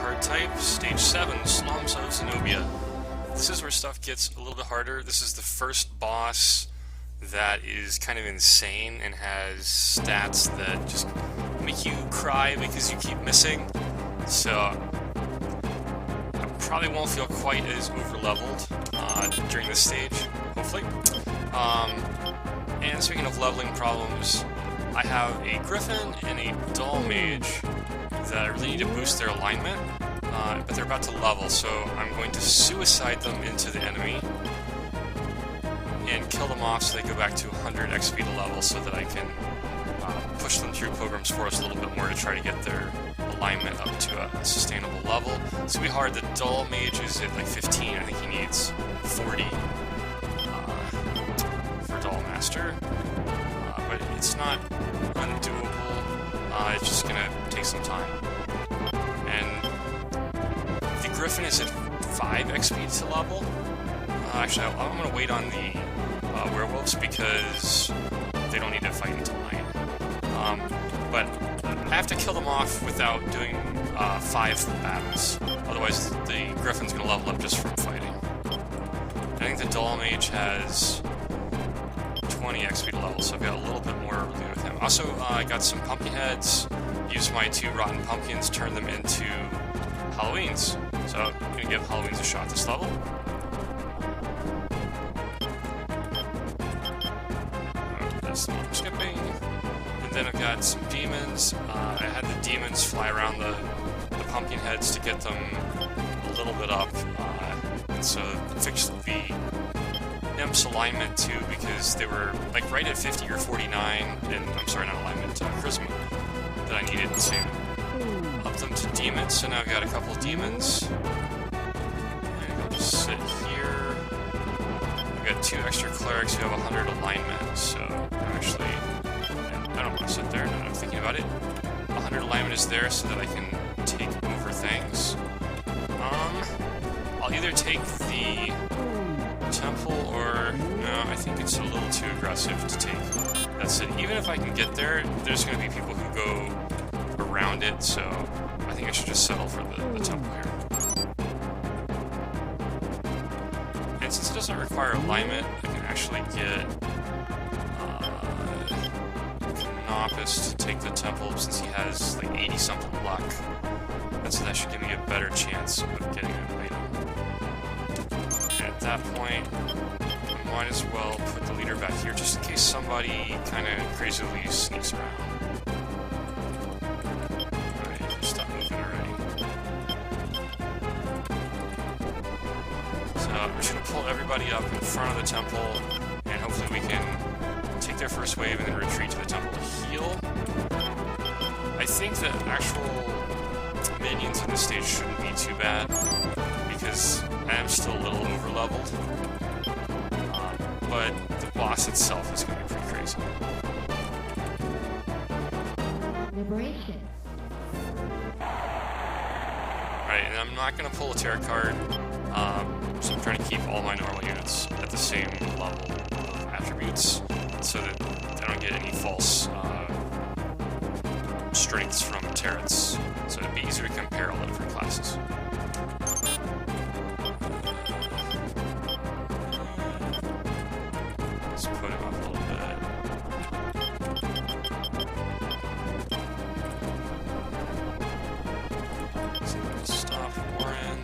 Hardtype, Stage 7, Slums of Zenobia. This is where stuff gets a little bit harder. This is the first boss that is kind of insane and has stats that just make you cry because you keep missing. So I probably won't feel quite as over-leveled during this stage, hopefully. And speaking of leveling problems, I have a Griffin and a Doll Mage that I really need to boost their alignment, but they're about to level, so I'm going to suicide them into the enemy and kill them off so they go back to 100 XP to level so that I can push them through Pilgrim's Forest a little bit more to try to get their alignment up to a sustainable level. It's going to be hard. The Doll Mage is at like 15. I think he needs 40 for Doll Master, but it's not undoable. It's just going to take some time. And the Griffin is at 5 XP to level. Actually, I'm going to wait on the werewolves because they don't need to fight until 9. But I have to kill them off without doing 5 battles. Otherwise, the Griffin's going to level up just from fighting. I think the Doll Mage has 20 XP to level, so I've got a little bit more to do with him. Also, I got some pumpkin heads, used my 2 rotten pumpkins, turned them into Halloweens. So I'm going to give Halloweens a shot this level. That's the one I'm skipping. And then I've got some demons. I had the demons fly around the pumpkin heads to get them a little bit up. And so fixed the Imp's alignment too, because they were like right at 50 or 49, and I'm sorry, not alignment, charisma, that I needed to up them to demons. So now I've got a couple of demons. And I'll just sit here. I've got 2 extra clerics who have 100 alignment, so actually, I don't want to sit there now that I'm thinking about it. 100 alignment is there so that I can take over things. I'll either take the temple or no, I think it's a little too aggressive to take. That's it. Even if I can get there, there's going to be people who go around it, so I think I should just settle for the temple here. And since it doesn't require alignment, I can actually get Canopus to take the temple since he has like 80-something luck. And so that should give me a better chance of getting an item. At that point, I might as well put the leader back here just in case somebody kind of crazily sneaks around. Alright, stop moving already. So I'm just going to pull everybody up in front of the temple, and hopefully we can take their first wave and then retreat to the temple to heal. I think that actual minions in this stage shouldn't be too bad, because I am still a little over-leveled, but the boss itself is going to be pretty crazy. Liberation. Alright, and I'm not going to pull a tarot card, so I'm trying to keep all my normal units at the same level of attributes, so that I don't get any false strengths from tarots, so it'd be easier to compare all the different classes. Let's put him up a little bit. So we'll stop Warren.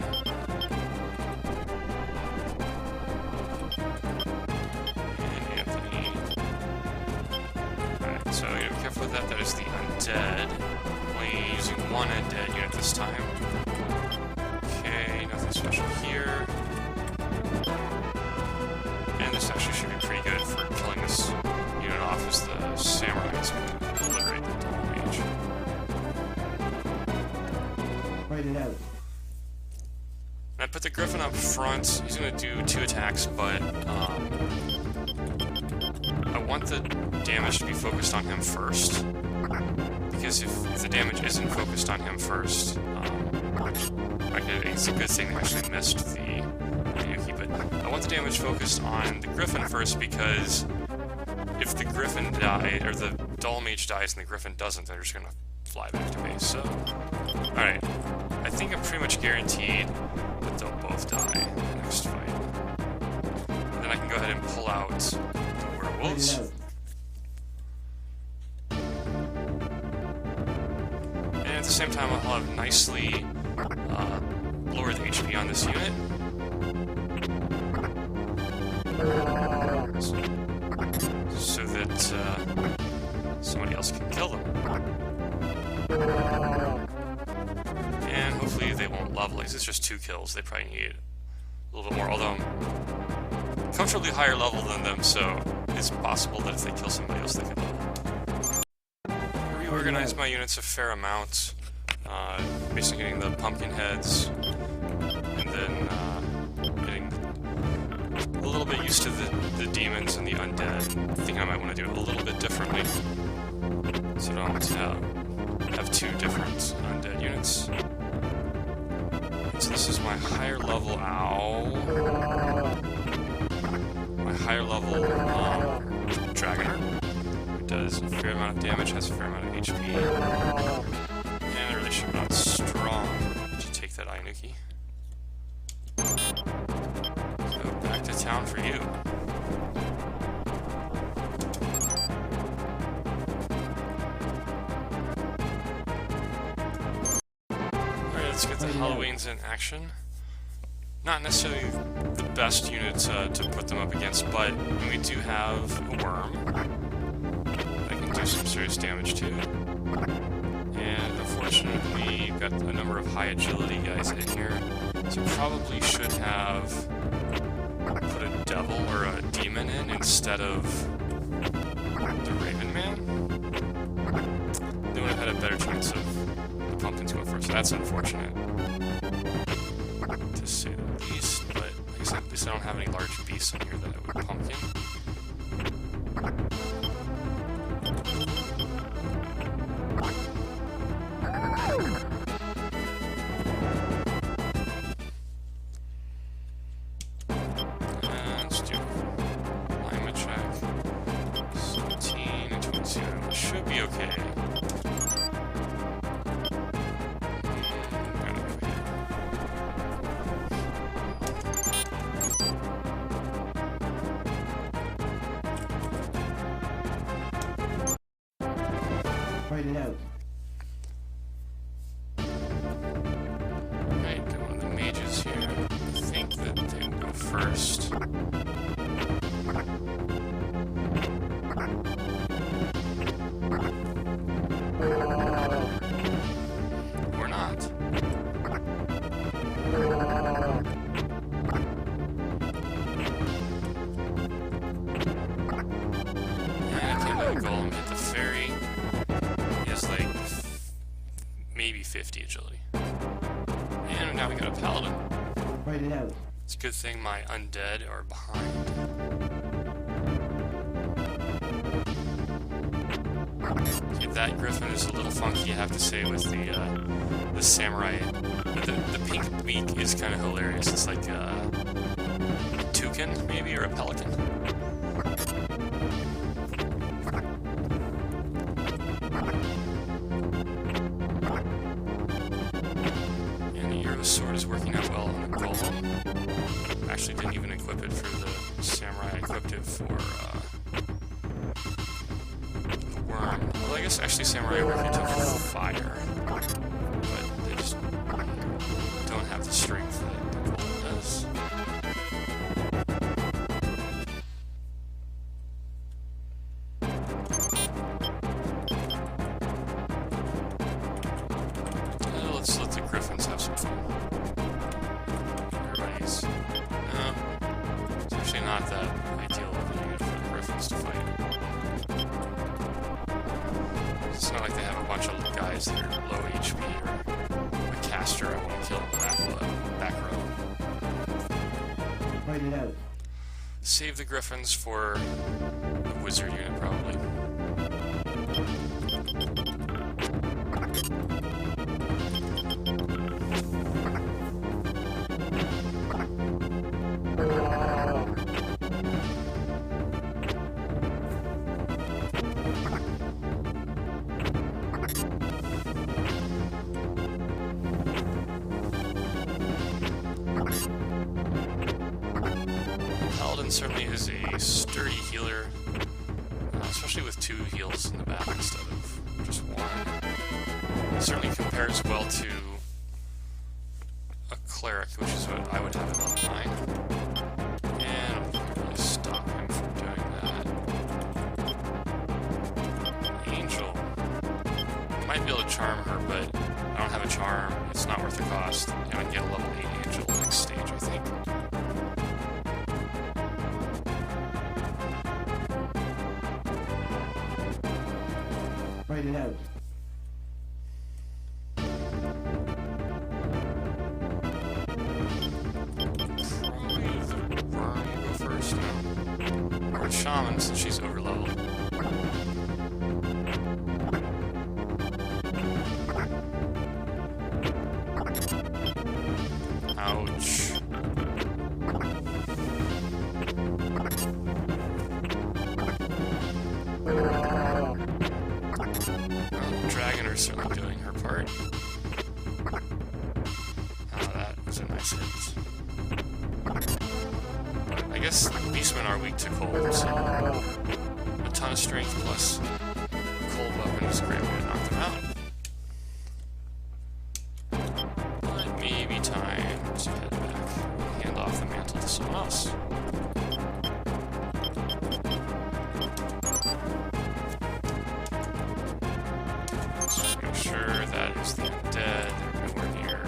And Anthony. Alright, so you know, be careful with that. That is the undead. Only using 1 undead unit this time. Okay, nothing special here. And this actually should be pretty good for killing this unit off as the samurai is going to obliterate the Doll Mage. Write it out. And I put the Griffin up front. He's going to do 2 attacks, but I want the damage to be focused on him first. Because if the damage isn't focused on him first, it's a good thing I actually missed the Yuki, but I want the damage focused on the Griffin first, because if the Griffin dies, or the Doll Mage dies and the Griffin doesn't, they're just going to fly back to base. So, alright, I think I'm pretty guaranteed that they'll both die in the next fight. And then I can go ahead and pull out the werewolves. And at the same time, I'll have nicely lower the HP on this unit. So that somebody else can kill them. And hopefully they won't level. It's just 2 kills. They probably need a little bit more, although I'm comfortably higher level than them, so it's possible that if they kill somebody else, they could level. I reorganized my units a fair amount, basically getting the pumpkin heads, and then getting a little bit used to the demons and the undead. Thinking I might want to do it a little bit differently, so I don't have 2 different undead units. So this is my higher level my higher level Dragoner. It does a fair amount of damage, has a fair amount of HP, and I really should not strong to take that Ainuki. So back to town for you. Let's get the Halloweens in action. Not necessarily the best unit to put them up against, but we do have a worm that can do some serious damage to. And unfortunately, we've got a number of high agility guys in here, so probably should have put a devil or a demon in instead of the Raven Man. They would have had a better chance of pumpkins going first. That's unfortunate, to say the least, but I guess at least I don't have any large beasts on here that I would pumpkin. And let's do alignment check. 17 and 22 should be okay. Write it out. Right, go on the mages here. I think that they will go first. Or not. And I came by the golem, hit the fairy. Like maybe 50 agility. And now we got a paladin. Write it out. It's a good thing my undead are behind. Okay, that griffin is a little funky, I have to say, with the samurai. The pink beak is kind of hilarious. It's like a toucan, maybe, or a pelican. Sword is working out well on the golem. Actually didn't even equip it for the samurai, I equipped it for the worm. Well, I guess actually samurai work into fire, but they just don't have the strength that the golem does. Let's let the griffins have some fun. Everybody's... it's actually not that ideal of a unit for the griffins to fight. It's not like they have a bunch of guys that are low HP or a caster I want to kill in the back row. Write it out. Save the griffins for the wizard unit, probably. Griffin certainly is a sturdy healer, especially with 2 heals in the back instead of just 1. It certainly compares well to a cleric, which is what I would have at level 9. And I'm going to really stop him from doing that. Angel. I might be able to charm her, but I don't have a charm. It's not worth the cost. And I can get a level 8 angel next stage, I think. Write it out. Probably the Worm will go first. No. Or Shaman, since she's overleveled. Ouch. Dragon are certainly doing her part. Oh, that was a nice hit. But I guess beastmen are weak to cold, so a ton of strength plus cold weapon is a great way to knock them out. But maybe time to head back and hand off the mantle to someone else. Just make sure that is the undead. They're nowhere near.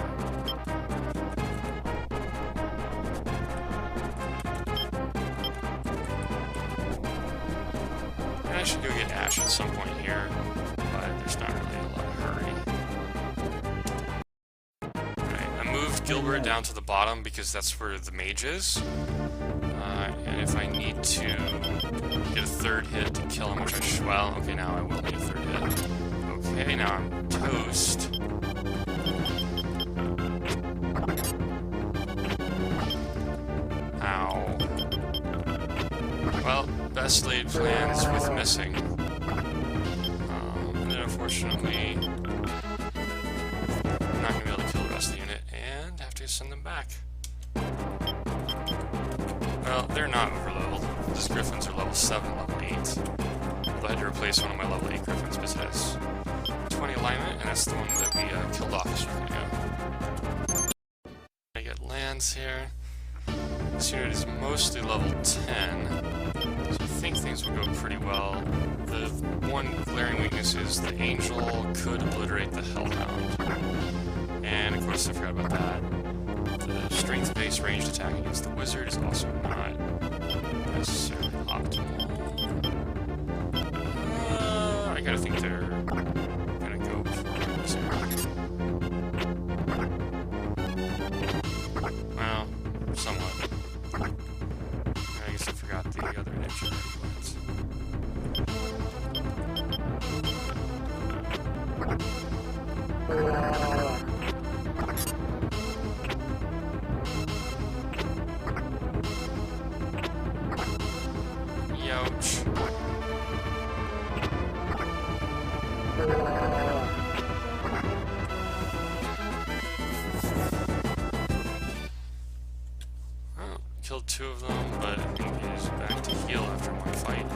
And I should go get Ash at some point here, but there's not really a lot of hurry. Alright, I moved Gilbert down to the bottom because that's where the mage is. And if I need to get a 3rd hit to kill him, which I should, well, okay, now I will need a 3rd hit. Okay, now I'm toast. Ow. Well, best laid plans with missing. And then unfortunately, I'm not going to be able to kill the rest of the unit, and have to send them back. Well, they're not overleveled. These Griffins are level 7, level 8. Although I had to replace one of my level 8 Griffins because it has 20 alignment, and that's the one that we killed off a second ago. I get lands here. This unit is mostly level 10, so I think things will go pretty well. The one glaring weakness is the Angel could obliterate the Hellhound. And of course I forgot about that. The strength-based ranged attack against the Wizard is also not necessarily optimal. I gotta think they're gonna go for Wizard. Well, somewhat. I guess I forgot the other ninja ones. Youch. Well, killed 2 of them, but I think he's back to heal after one fight.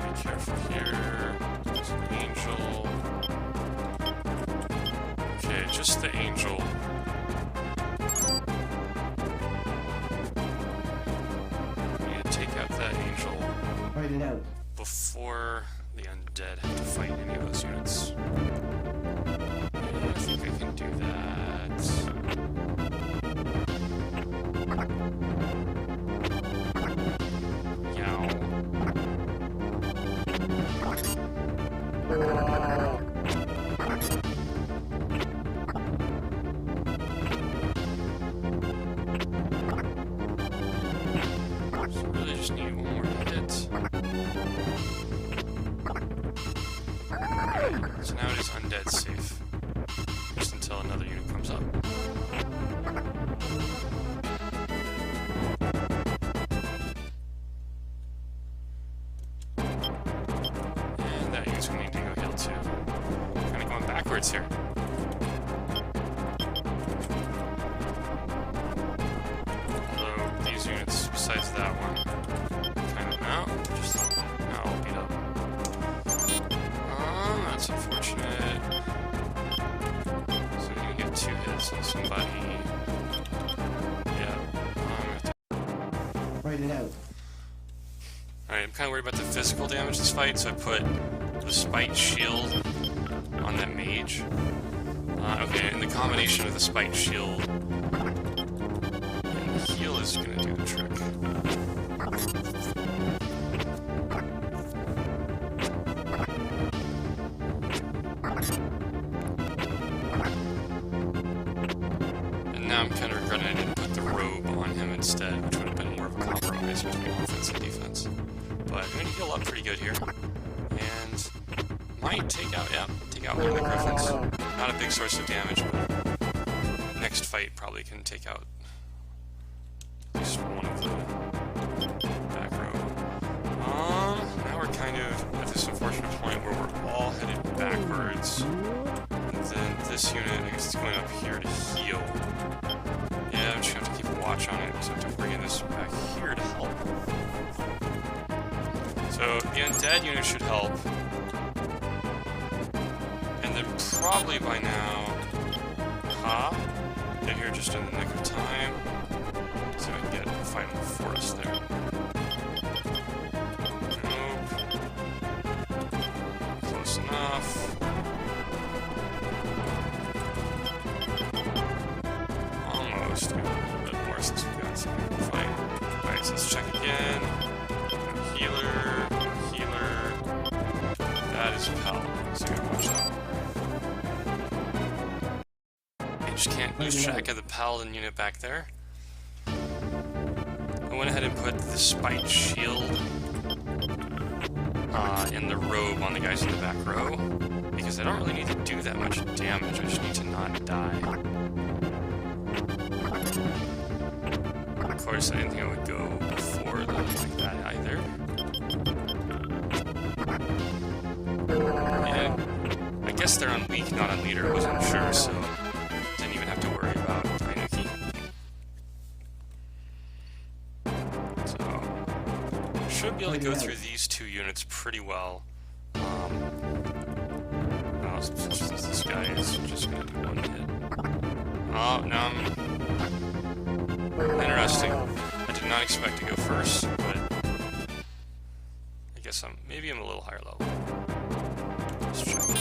Be careful here. There's an angel. Okay, just the angel. Need to take out that angel Write it out. before the undead have to fight any of those units. Yeah, I think I can do that. Yow. So really just need one more hit. So now it is undead safe. Just until another unit comes up. And that unit's gonna need to go heal too. Kinda backwards here. Although these units, besides that one, kind of out. Just all beat up. That's unfortunate. So you get 2 hits on somebody. Yeah. Write it out. Alright, I'm kind of worried about the physical damage this fight, so I put the spiked shield on that mage. Okay, and the combination of the spiked shield and the heal is going to do the trick. And now I'm kind of regretting I didn't put the robe on him instead, which would have been more of a compromise between offense and defense. But I'm going to heal up pretty good here. And might take out one of the griffins. Not a big source of damage, but next fight probably can take out at least one of the back row. Now we're kind of at this unfortunate point where we're all headed backwards. And then this unit, I guess it's going up here to heal. Yeah, I'm just going to have to keep a watch on it, so I have to bring this back here to help. So the undead unit should help. And then probably by now, they're here just in the nick of time. So I can get a fight in the forest there. Nope. Close enough. Almost. Got a little bit more since we got some fight. Alright, so let's check again. Healer. That is Pal. So you gotta watch that. I just can't lose track of the Paladin unit back there. I went ahead and put the spiked shield and the robe on the guys in the back row, because I don't really need to do that much damage, I just need to not die. Of course, I didn't think I would go before them like that either. Yeah, I guess they're on weak, not on leader, I wasn't sure, so didn't even have to worry about Tainaki. So, should be able to go through these 2 units pretty well. This guy is just going to do 1 hit. Oh, no, interesting. I did not expect to go first, but I guess maybe I'm a little higher level. Let's check it.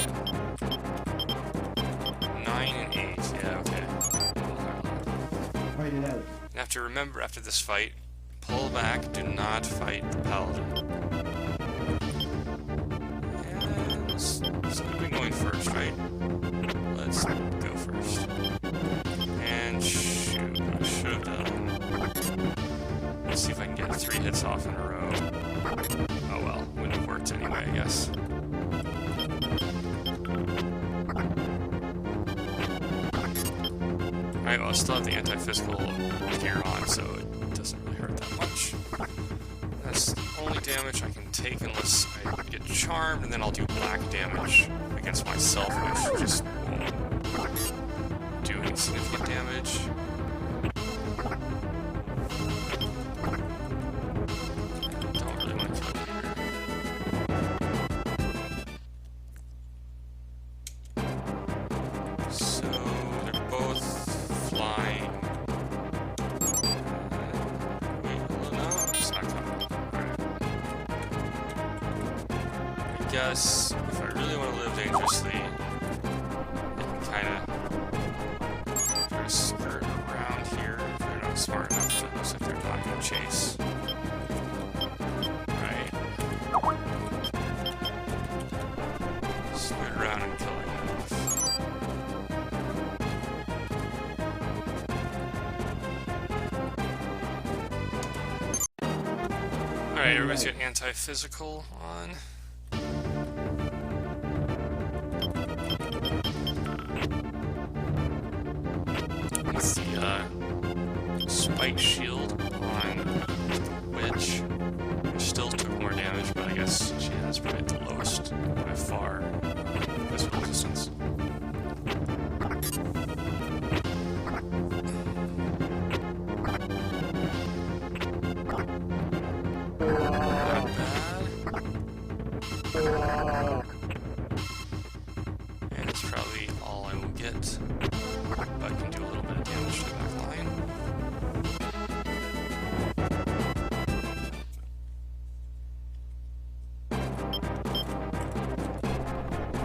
9 and 8, yeah, okay. Write it out. You have to remember after this fight, pull back, do not fight the Paladin. And so we're going first, right? Let's go first. And shoot, I should have done. Let's see if I can get 3 hits off in a row. Oh well, wouldn't have worked anyway, I guess. Alright, well I still have the anti-physical gear on, so it doesn't really hurt that much. That's the only damage I can take unless I get charmed, and then I'll do black damage against myself, which just won't do any significant damage. Don't really want to kill it here. So they're both flying. Wait, no, it's not coming. Alright. I guess if I really want to live dangerously, I can kind of try to skirt around here if they're not smart enough. It looks like they're not going to chase. Alright. Squid around and kill it. Alright, everybody's got anti-physical on. That's the spike shield on the witch, which still took more damage, but I guess she has probably the lowest by far physical resistance. And it's probably all I will get. But I can do a little bit of damage to the back line.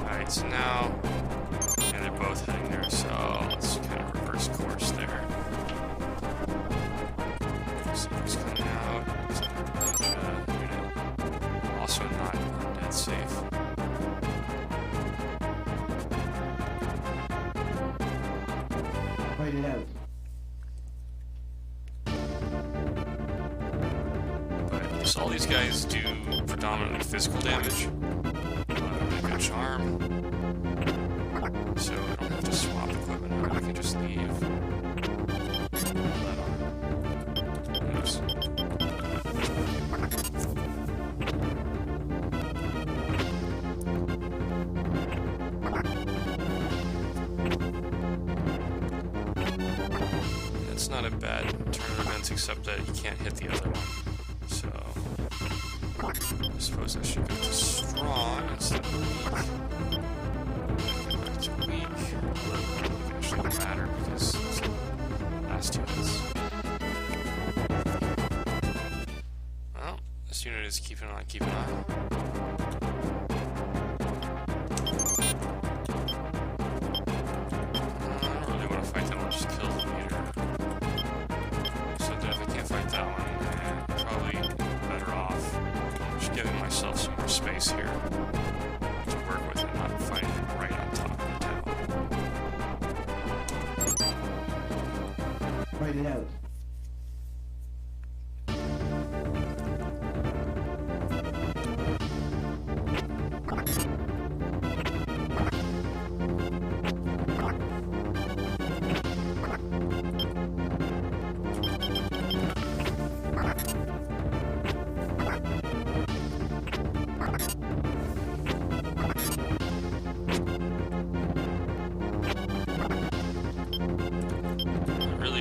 Alright, so now, yeah, they're both heading there, so let's kind of reverse course there. So he's coming out, he's under ninja unit. Also not dead safe. Fight it out. But so all these guys do predominantly physical damage. Really good charm. So I don't have to swap equipment, I can just leave. Oops. It's not a bad turn of events, except that you can't hit the other one. So I suppose I should go to strong instead of weak. Go back to weak. Although it actually won't matter because it's the last 2 hits. Well, this unit is keeping on keeping on. I don't really want to fight that one, just kill the leader. So that if I can't fight that one, I'm probably better off just giving myself some more space here to work with and not fighting it right on top of the tower. Fight it out.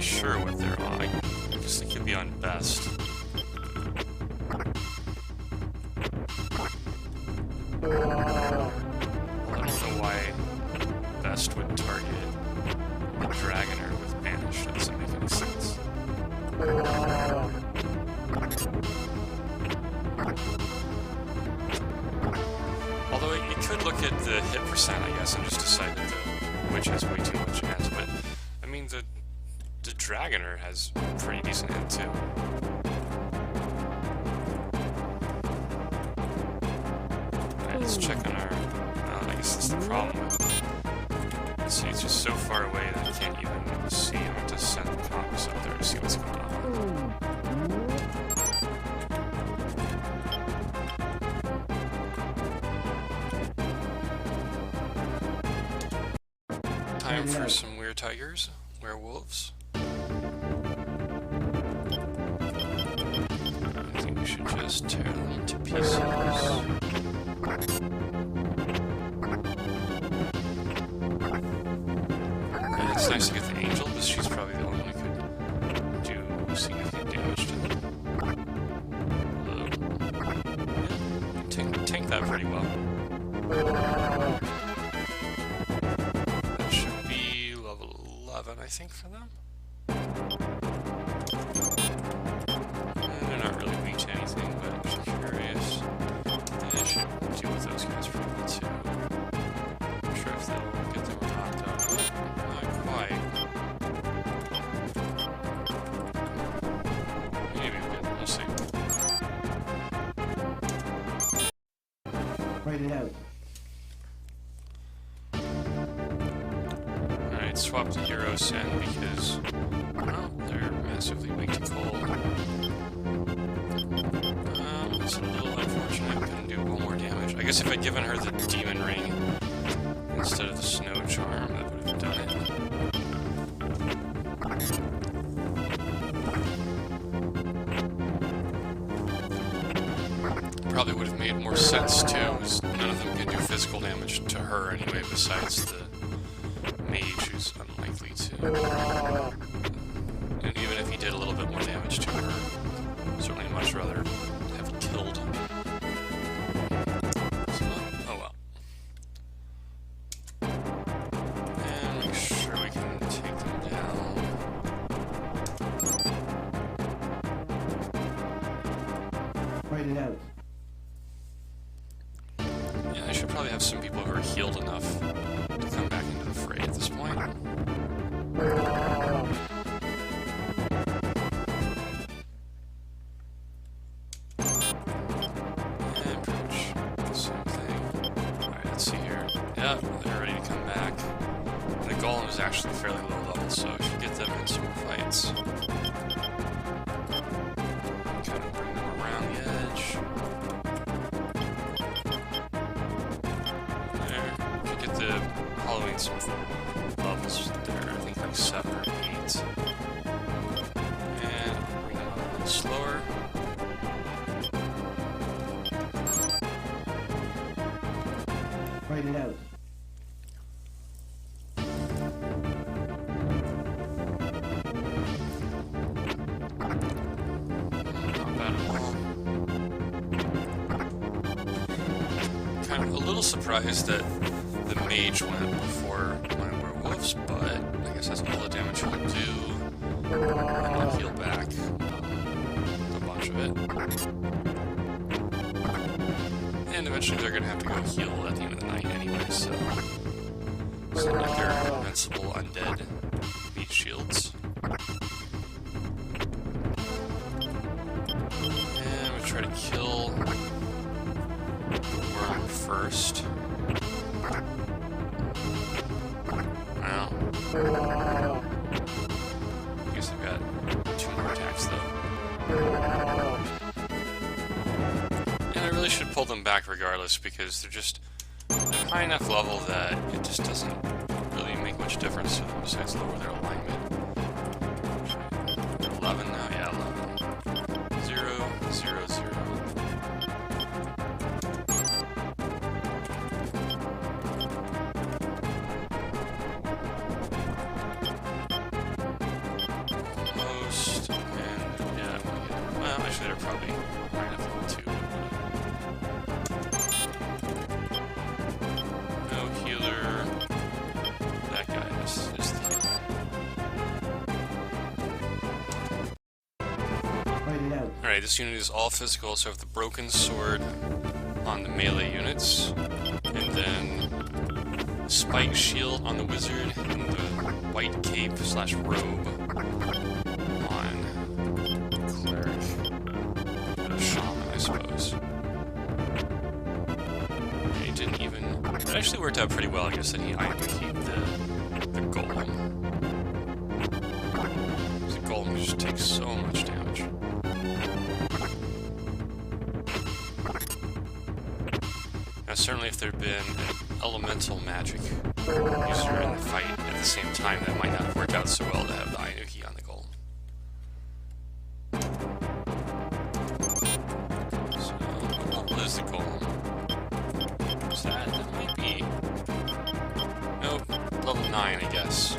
Sure what they're on. I guess they could be on best. I don't know why best would target a Dragoner with Banish. That doesn't make any sense. Although you could look at the hit percent, I guess, and just decide that the Witch has way too much chance. But I mean the Dragoner has pretty decent hit too. Alright, let's check on our... I guess that's the problem with it. See, it's just so far away that I can't even see. I have to send the comics up there to see what's going on. Time for some weird tigers, werewolves. I think we should just tear them to pieces. And it's nice to get the angel, because she's probably the only one who could do significant damage to them. Tank that pretty well. That should be level 11, I think, for them. They're not really weak to anything, but I'm just curious. They should deal with those guys pretty well too. Not sure if they'll get them knocked out. Not quite. Maybe we'll see. Fight it out. Alright, swap to Eurosend because, well, they're massively weak to cold. It's a little unfortunate. I couldn't do one more damage. I guess if I'd given her the Demon Ring instead of the Snow Charm, that would have done it. Probably would have made more sense too, as none of them can do physical damage to her anyway, besides the mage, who's unlikely to. And even if he did a little bit more damage to her, certainly much rather have killed. So, Yeah, I should probably have some people who are healed enough to come back into the fray at this point. And pretty much the same thing. Alright, let's see here. Yep, they're ready to come back. And the Golem is actually fairly low level, so I should get them in some more fights. Kind of bring them around the edge. There. Could get the Halloween some levels there, I think like 7 or 8. And I'll bring them up a little slower. Fight it out. Not bad at all. Kind of a little surprised that the mage went before my werewolves, but I guess that's all the damage he'll do. And I'll heal back a bunch of it. And eventually they're gonna have to go heal at the end of the night anyway, so it's not like they're invincible undead meat shields. And we try to kill the worm first. Well, I guess I've got 2 more attacks though. And I really should pull them back regardless because they're just high enough level that it just doesn't really make much difference to them besides lower their alignment. 11 now? Yeah, 11. 0, 0, 0. Almost, and yeah, I'm gonna get, well, actually they're probably high enough level too. No healer. That guy is the healer. Fight it out. Alright, this unit is all physical, so I have the broken sword on the melee units, and then spike shield on the wizard, and the white cape / robe on the cleric. Or shaman, I suppose. And he didn't even... It actually worked out pretty well, I guess, that I could keep the golem. The golem just takes so much damage. Now, certainly if there'd been an elemental magic user in the fight at the same time, that might not have worked out so well to have the Ainuki on the golem. So, what level is the golem? Is that? That might be... Nope, level 9, I guess.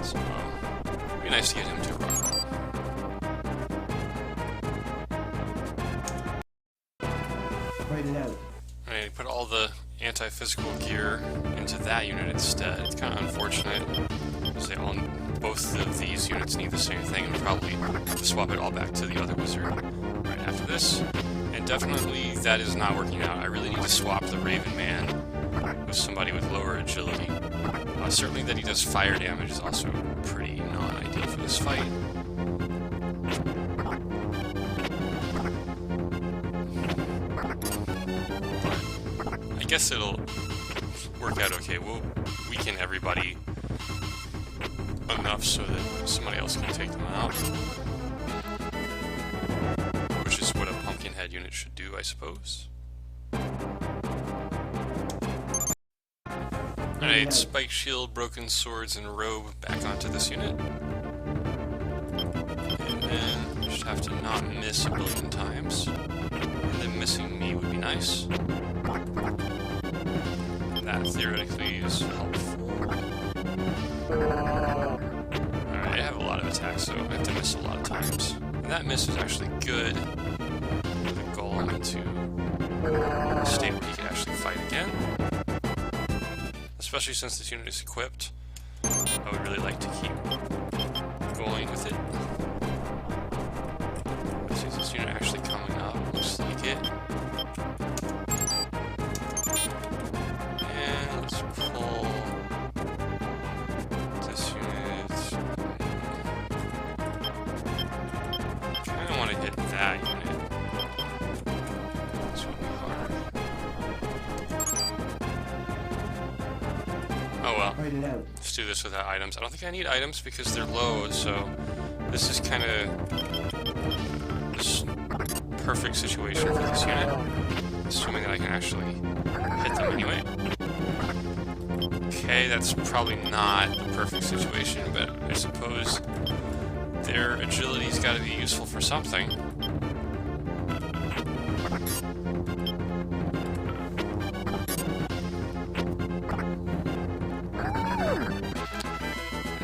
So, it'd be nice to get him to run. Fight it out. I put all the anti-physical gear into that unit instead. It's kind of unfortunate, because both of these units need the same thing, and probably swap it all back to the other wizard right after this. And definitely that is not working out. I really need to swap the Raven Man with somebody with lower agility. Certainly that he does fire damage is also pretty non-ideal for this fight. I guess it'll work out okay. We'll weaken everybody enough so that somebody else can take them out. Which is what a Pumpkinhead unit should do, I suppose. Alright, spike shield, broken swords, and robe back onto this unit. And then just have to not miss a billion times. And then missing me would be nice. That theoretically is helpful. Alright, I have a lot of attacks, so I have to miss a lot of times. And that miss is actually good for the golem to stay where he can actually fight again. Especially since this unit is equipped. I would really like to keep going with it. Let's see, is this unit actually coming up? Looks like it. Write it out. Let's do this without items. I don't think I need items because they're low, so this is kind of this perfect situation for this unit, assuming that I can actually hit them anyway. Okay, that's probably not a perfect situation, but I suppose their agility's got to be useful for something.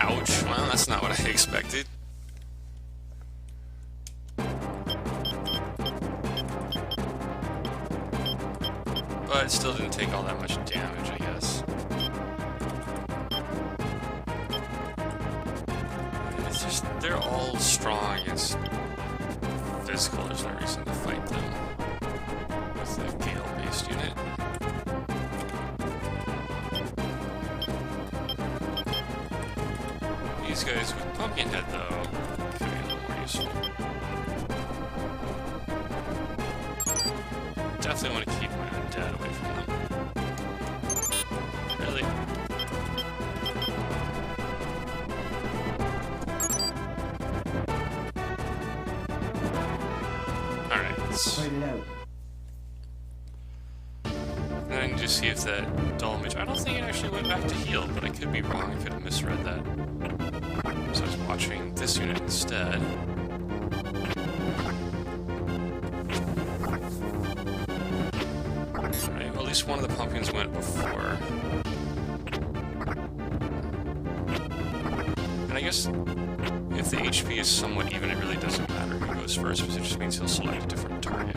Ouch, well, that's not what I expected. But it still didn't take all that much damage, I guess. It's just, they're all strong against physical. There's no reason to fight them with a Gale-based unit. These guys with Pumpkinhead, though, could be a little more useful. Definitely want to keep my undead away from them. Really? Alright, let's... Write it out. Then I need to see if that dull image... I don't think it actually went back to heal, but I could be wrong. I could have misread that. So I was watching this unit instead. Alright, well, at least one of the pumpkins went before. And I guess if the HP is somewhat even, it really doesn't matter who goes first, because it just means he'll select a different target.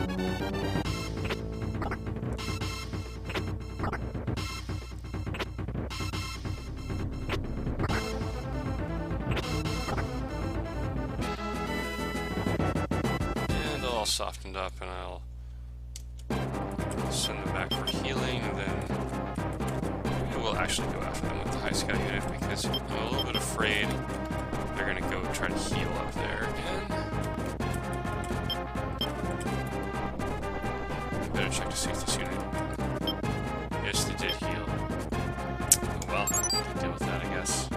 Softened up, and I'll send them back for healing, and then maybe we'll actually go after them with the high scout unit, because I'm a little bit afraid they're gonna go try to heal up there again. I better check to see if this unit... Yes, they did heal. Oh well, deal with that, I guess.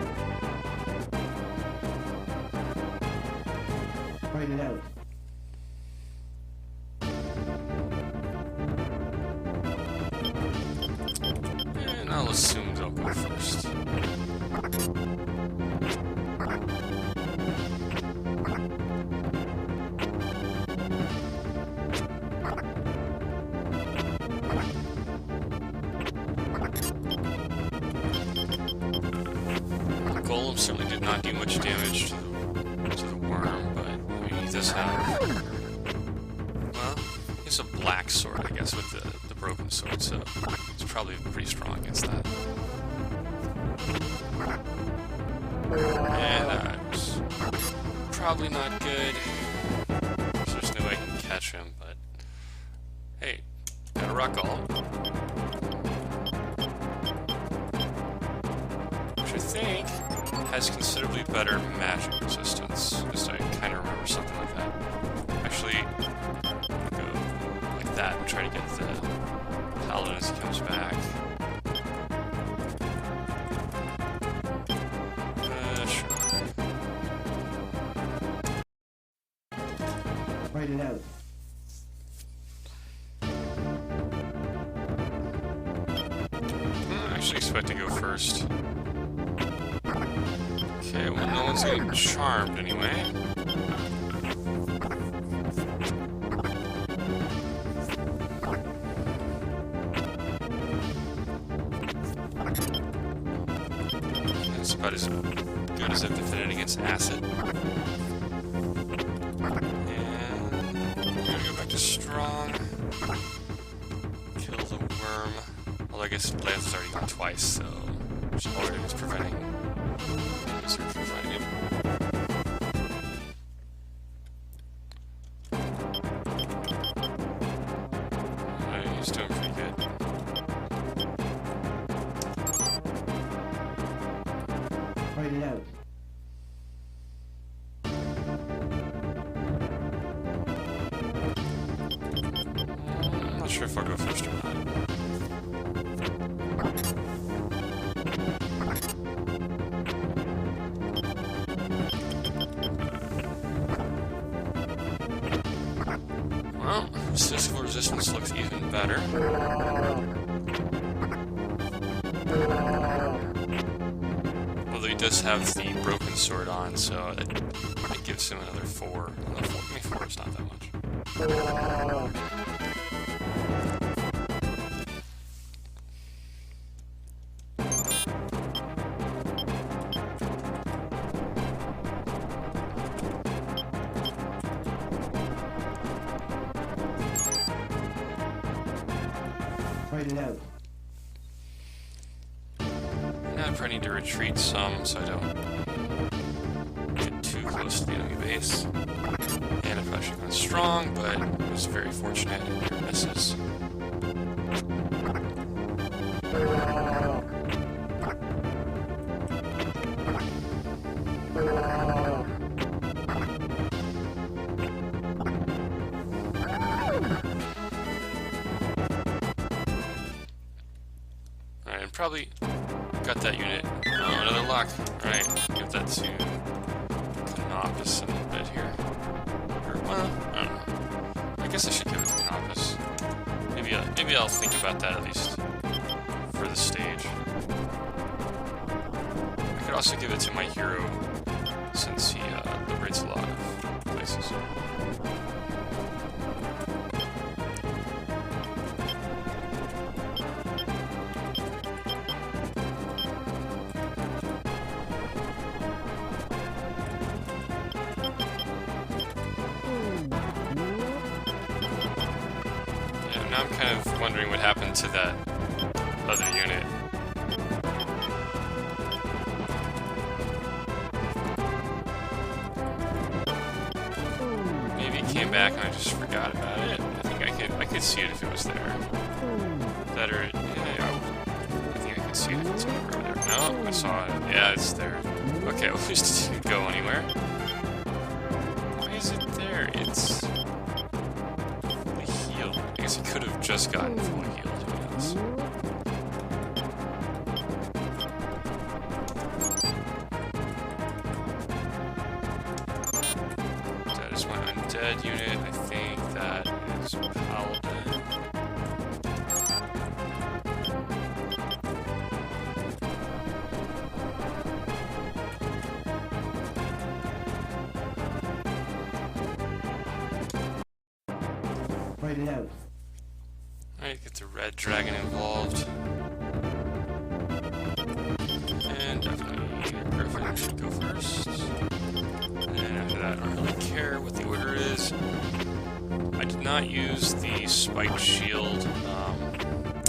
Write it out. I'll assume they'll go first. The Golem certainly did not do much damage to the worm, but I mean, he does have... Well, he's a black sword, I guess, with the broken sword, so it's probably pretty strong against that. And that's probably not good. So there's no way I can catch him, but hey, got a rock golem. Which I think has considerably better magic resistance. Just I kind of remember something like that. Actually, go like that and try to get the Paladin as he comes back. Sure. Write it out. I actually expect to go first. Okay, well, no one's getting charmed anyway. That's about as good as I've defended against acid. And we're gonna go back to strong. Kill the worm. Well, I guess Lance has already gone twice, so Ogre is preventing Wizard from fighting him. He's doing pretty good. Write it out. I'm not sure if I'll go first or not. His physical resistance looks even better. Although he does have the broken sword on, so it gives him another 4. Maybe 4 is not that much. Quite out. Now I probably need to retreat some so I don't get too close to the enemy base. And I've actually gone strong, but it was very fortunate in your misses. Alright, and probably got that unit. Oh, another lock. Alright, give that to Canopus in a bit here. Or, well, I don't know. I guess I should give it to Canopus. Maybe I'll think about that at least for the stage. I could also give it to my hero since he liberates a lot of places. Now I'm kind of wondering what happened to that other unit. Maybe it came back and I just forgot about it. I think I could see it if it was there. That or yeah, I think I could see it if it's over there. No, I saw it. Yeah, it's there. Okay, well, at least it didn't go anywhere. Why is it there? It's I guess he could have just gotten fully healed, who knows. That is my undead unit. I think that is Paladin. Quite out. Alright, get the red dragon involved. And definitely Griffin should go first. And after that, I don't really care what the order is. I did not use the spiked shield,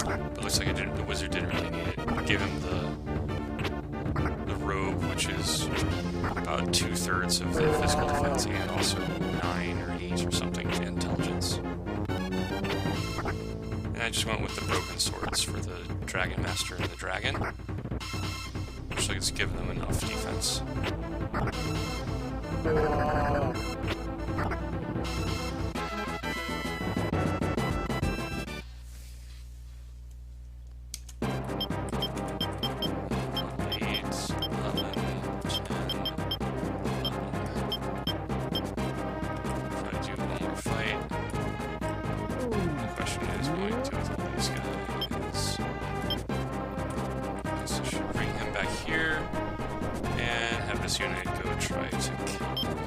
but it looks like the wizard didn't really need it. I gave him the robe, which is about 2/3 of the physical defense, and also 9 or 8 or something in intelligence. And I just went with the broken swords for the Dragon Master and the Dragon. Looks like it's given them enough defense. Unit go try to kill him.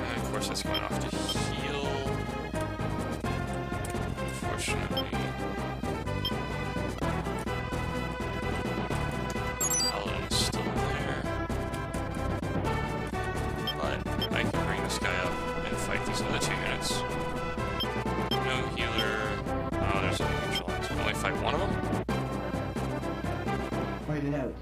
And of course that's going off to heal. Unfortunately. Paladin is still there. But I can bring this guy up and fight these other 2 units. No healer. Oh, there's a neutral. I can only fight one of them? Quite out.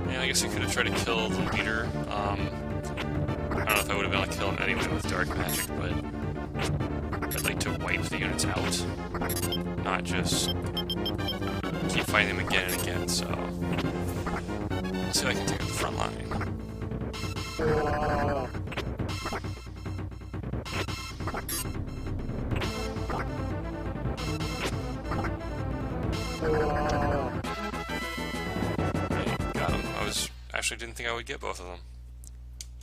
Yeah, I guess I could have tried to kill the leader. I don't know if I would have been able to kill him anyway with dark magic, but I'd like to wipe the units out, not just keep fighting them again and again, so see if I can take out the front line. Okay, got him. Actually didn't think I would get both of them.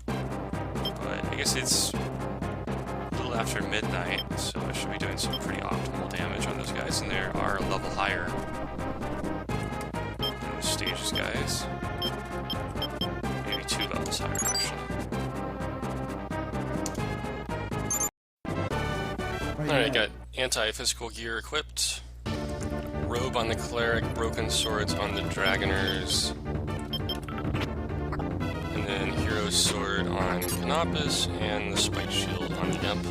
But I guess it's a little after midnight, so I should be doing some pretty optimal damage on those guys, and they are a level higher than the stages guys. Maybe 2 levels higher, actually. Alright, got anti-physical gear equipped. Robe on the cleric, broken swords on the dragoners. And then hero's sword on Canopus, and the spike shield on the imp.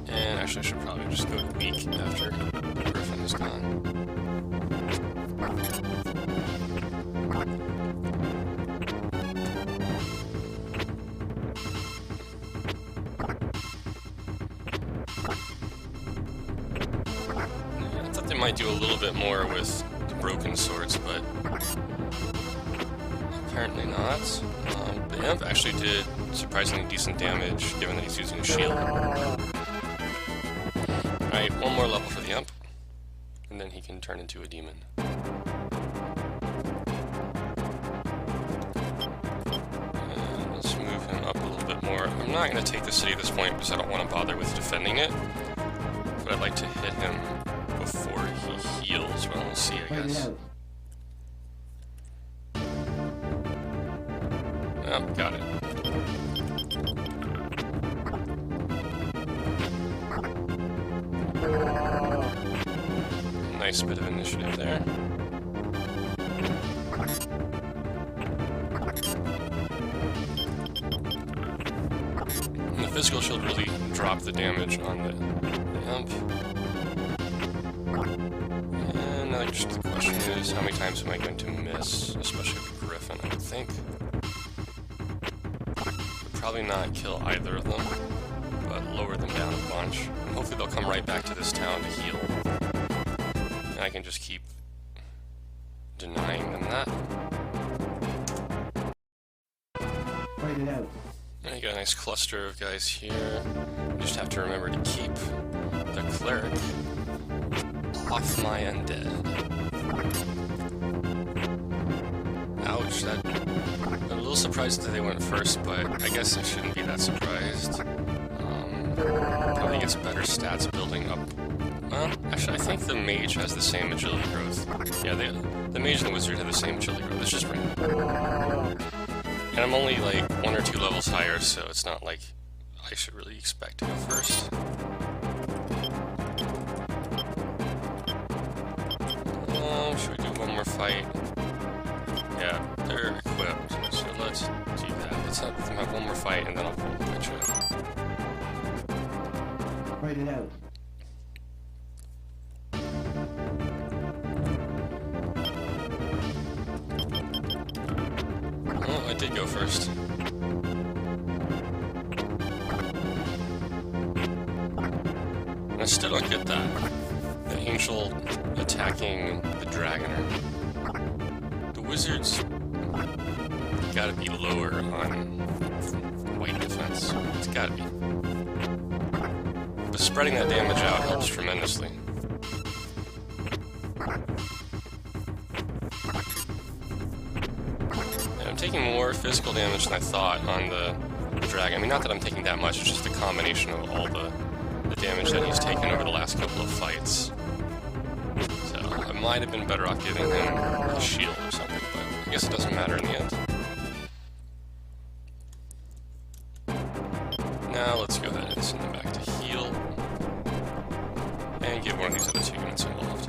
And actually I should probably just go to weak after Griffin is gone. Might do a little bit more with the broken swords, but apparently not. The imp actually did surprisingly decent damage, given that he's using a shield. Alright, 1 more level for the imp, and then he can turn into a demon. And let's move him up a little bit more. I'm not going to take the city at this point because I don't want to bother with defending it, but I'd like to hit him before he heals. Well, we'll see, I guess. Oh, got it. Nice bit of initiative there. And the physical shield really dropped the damage on the imp. Just the question is, how many times am I going to miss, especially with Griffin, I would think. Would probably not kill either of them, but lower them down a bunch. And hopefully they'll come right back to this town to heal. And I can just keep denying them that. Fight it out. And you got a nice cluster of guys here. You just have to remember to keep the cleric off my undead. Ouch, I'm a little surprised that they went first, but I guess I shouldn't be that surprised. Probably gets better stats building up. Well, actually, I think the mage has the same agility growth. Yeah, the mage and the wizard have the same agility growth. It's just random. And I'm only like 1 or 2 levels higher, so it's not like I should really expect to go first. Should we do 1 more fight? Yeah, they're equipped, so let's do that. Let's have them have 1 more fight, and then I'll pull the picture. Fight it out. Oh, I did go first. And I still don't get that. The angel attacking the dragoner. The wizards gotta be lower on white defense. It's gotta be. But spreading that damage out helps tremendously. And I'm taking more physical damage than I thought on the dragon. I mean, not that I'm taking that much, it's just a combination of all the damage that he's taken over the last couple of fights. So I might have been better off giving him a shield or something, but I guess it doesn't matter in the end. Now let's go ahead and send them back to heal. And get one of these other 2 units involved.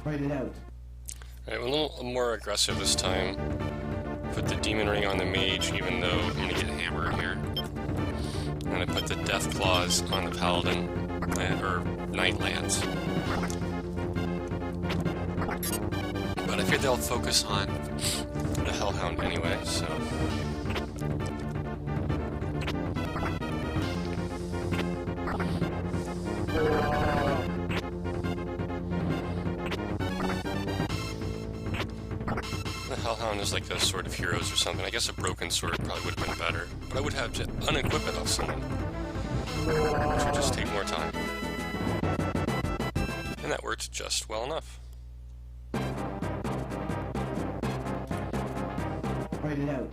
Fight it out. Alright, we're a little more aggressive this time. Put the demon ring on the mage, even though I'm gonna get hammered here. And I put the death claws on the paladin, or Nightlands. But I figured they'll focus on the Hellhound anyway, so... The Hellhound is like a Sword of Heroes or something. I guess a broken sword probably would have been better, but I would have to unequip it off someone, which would just take more time. And that worked just well enough. Write it out.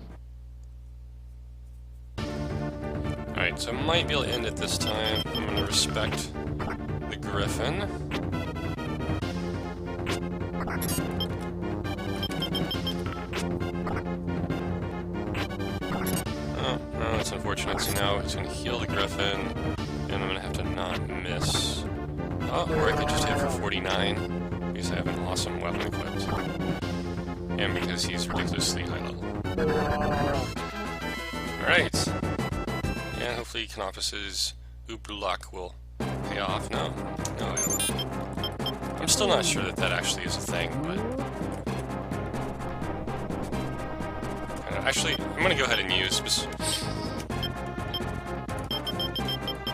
Alright, so I might be able to end it this time. I'm going to respect the Griffin. Oh, no, that's unfortunate. So now it's going to heal the Griffin, and I'm going to have to not miss. Oh, or I could just hit for 49, because I have an awesome weapon equipped. And because he's ridiculously high level. Alright. And hopefully Canopus's Uber luck will pay off. No, I don't. I'm still not sure that that actually is a thing, but... Actually, I'm going to go ahead and use...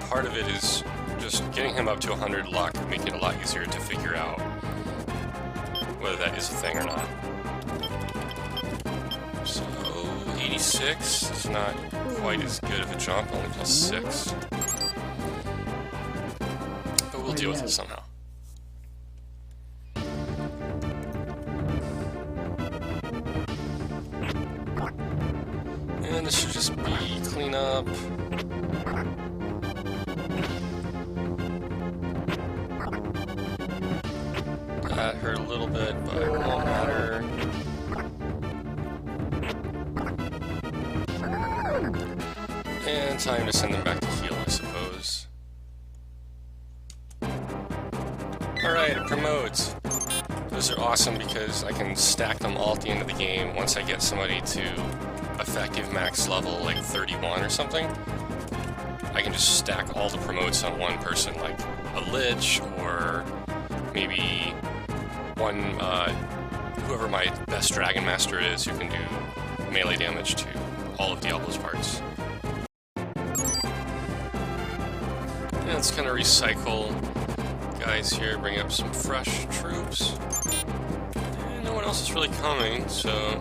Part of it is just getting him up to 100 luck, making it a lot easier to figure out whether that is a thing or not. So, 86 is not quite as good of a jump, only plus 6. But we'll deal with it somehow. And this should just be cleanup. That hurt a little bit, but it won't matter. And time to send them back to heal, I suppose. Alright, it promotes. Those are awesome because I can stack them all at the end of the game once I get somebody to effective max level, like 31 or something. I can just stack all the promotes on one person, like a Lich, or maybe one, whoever my best Dragon Master is who can do melee damage to all of Diablo's parts. And let's kind of recycle guys here, bring up some fresh troops. And no one else is really coming, so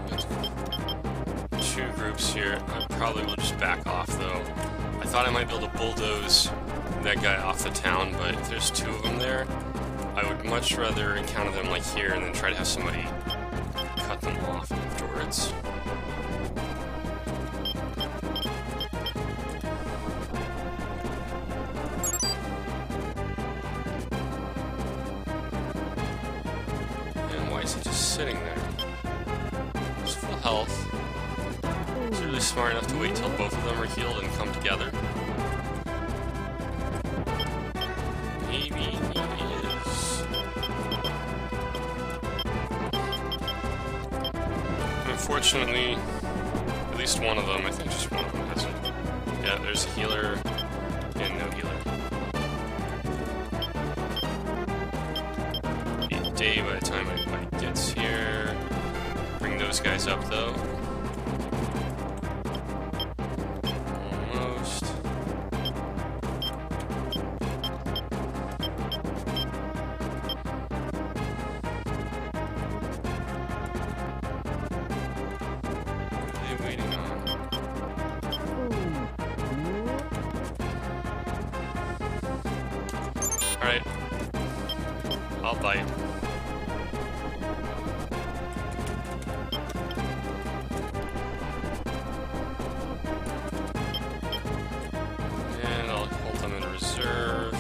two groups here. I probably will just back off though. I thought I might be able to bulldoze that guy off the town, but if there's two of them there, I would much rather encounter them like here and then try to have somebody cut them off afterwards. And why is he just sitting there? He's full health. He's really smart enough to wait till both of them are healed and come together. Maybe he is. Unfortunately, at least one of them, I think just one of them hasn't. Yeah, there's a healer and no healer. Be a day by the time anybody gets here. Bring those guys up though. Almost. Waiting on. Alright. I'll bite. And I'll hold them in reserve,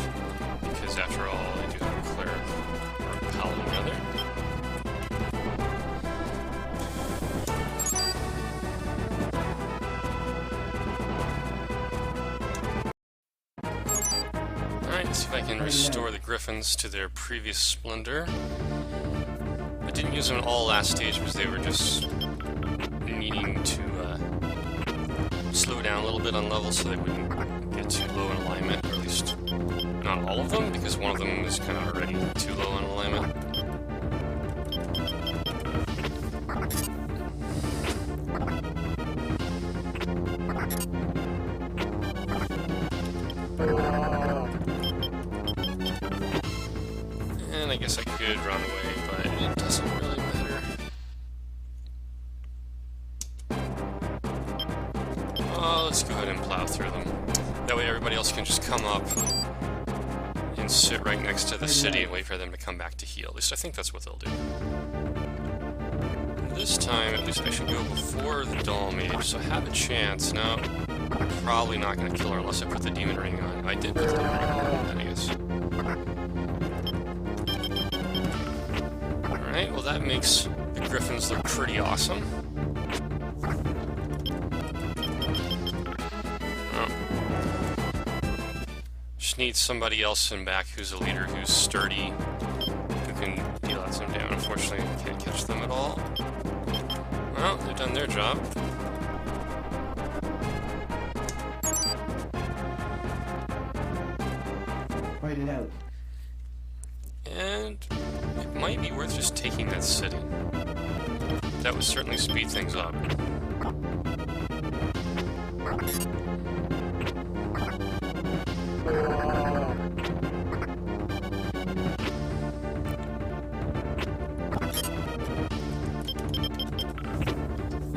because after all, I do have a cleric or a paladin rather. Alright, see if I can restore the griffins to their previous splendor. I didn't use them all last stage because they were just needing to slow down a little bit on level so they wouldn't get too low in alignment, or at least not all of them, because one of them is kind of already too low in alignment. could run away, but it doesn't really matter. Oh, let's go ahead and plow through them. That way everybody else can just come up and sit right next to the city and wait for them to come back to heal. At least I think that's what they'll do. This time, at least I should go before the Doll Mage, so I have a chance. Now, I'm probably not going to kill her unless I put the Demon Ring on. I did put the Demon Ring on, I guess. Alright, well that makes the Griffins look pretty awesome. Just need somebody else in back who's a leader, who's sturdy, who can deal out some damage. Unfortunately, I can't catch them at all. Well, they've done their job. Fight it out. And it might be worth just taking that city. That would certainly speed things up.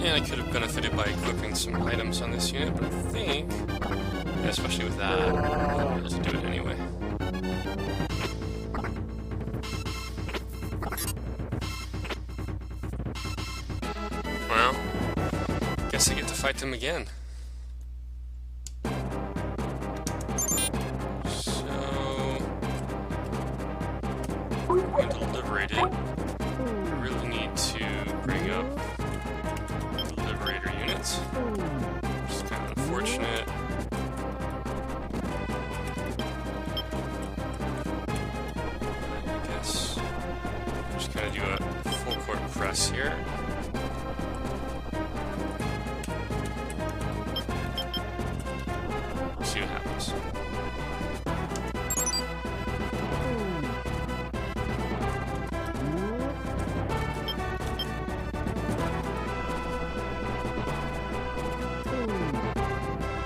And I could have benefited by equipping some items on this unit, but I think, especially with that, I'll be able to do it anyway. Well, guess I get to fight them again. So, I'm going to liberate it. I really need to bring up Liberator units, which is kind of unfortunate. I guess just kind of do a full court press here. See what happens.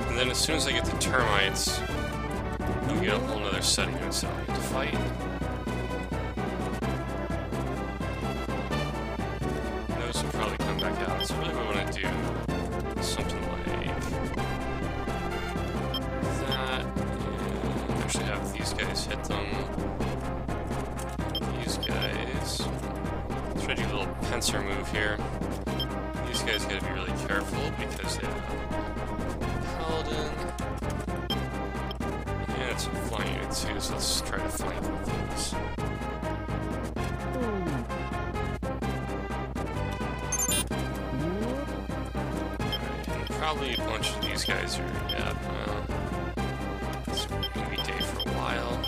And then as soon as I get the termites, I'll get a whole nother set of units that I'll get to fight. Those will probably come back out. So really what I want to do is something like that. And actually have these guys hit them. These guys. Let's try to do a little pincer move here. These guys gotta be really careful because they have Paladin. Yeah, it's a flying unit too, so let's try to flank with those. And probably a bunch of these guys are, yeah, well, it's gonna be day for a while.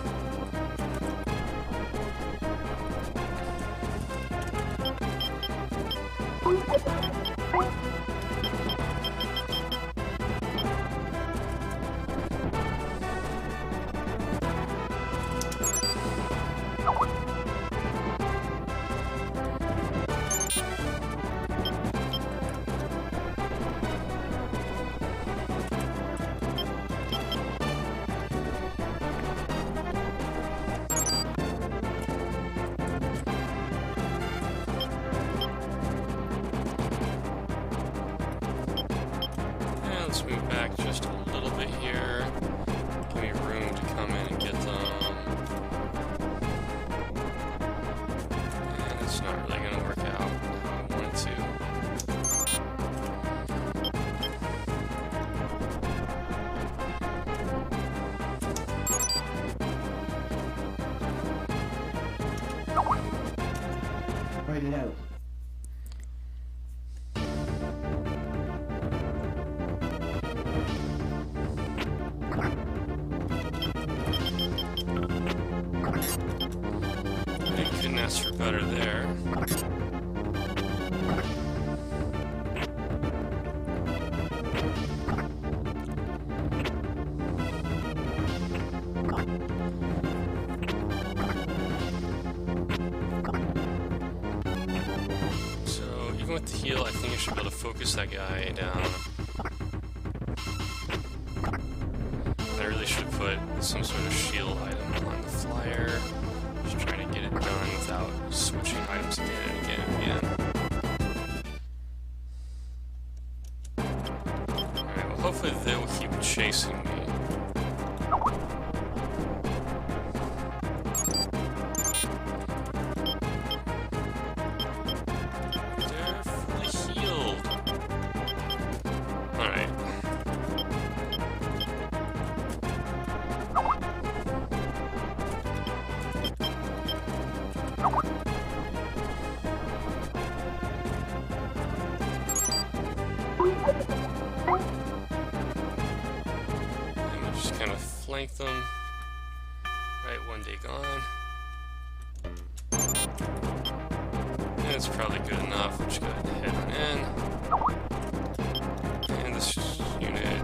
Let's move back just a little bit here. Give me room to come in and get them. And it's not really going to work out how I want it to. Fight it out. Couldn't ask for better there. So even with the heal, I think I should be able to focus that guy down. I really should have put some sort of shield item on the flyer. Just trying to get it done without without switching items again and again and again. Alright, well hopefully they will keep chasing me. They're fully healed. Alright. Flank them. Right, one day gone. And it's probably good enough. We'll just go ahead and head on in. And this unit.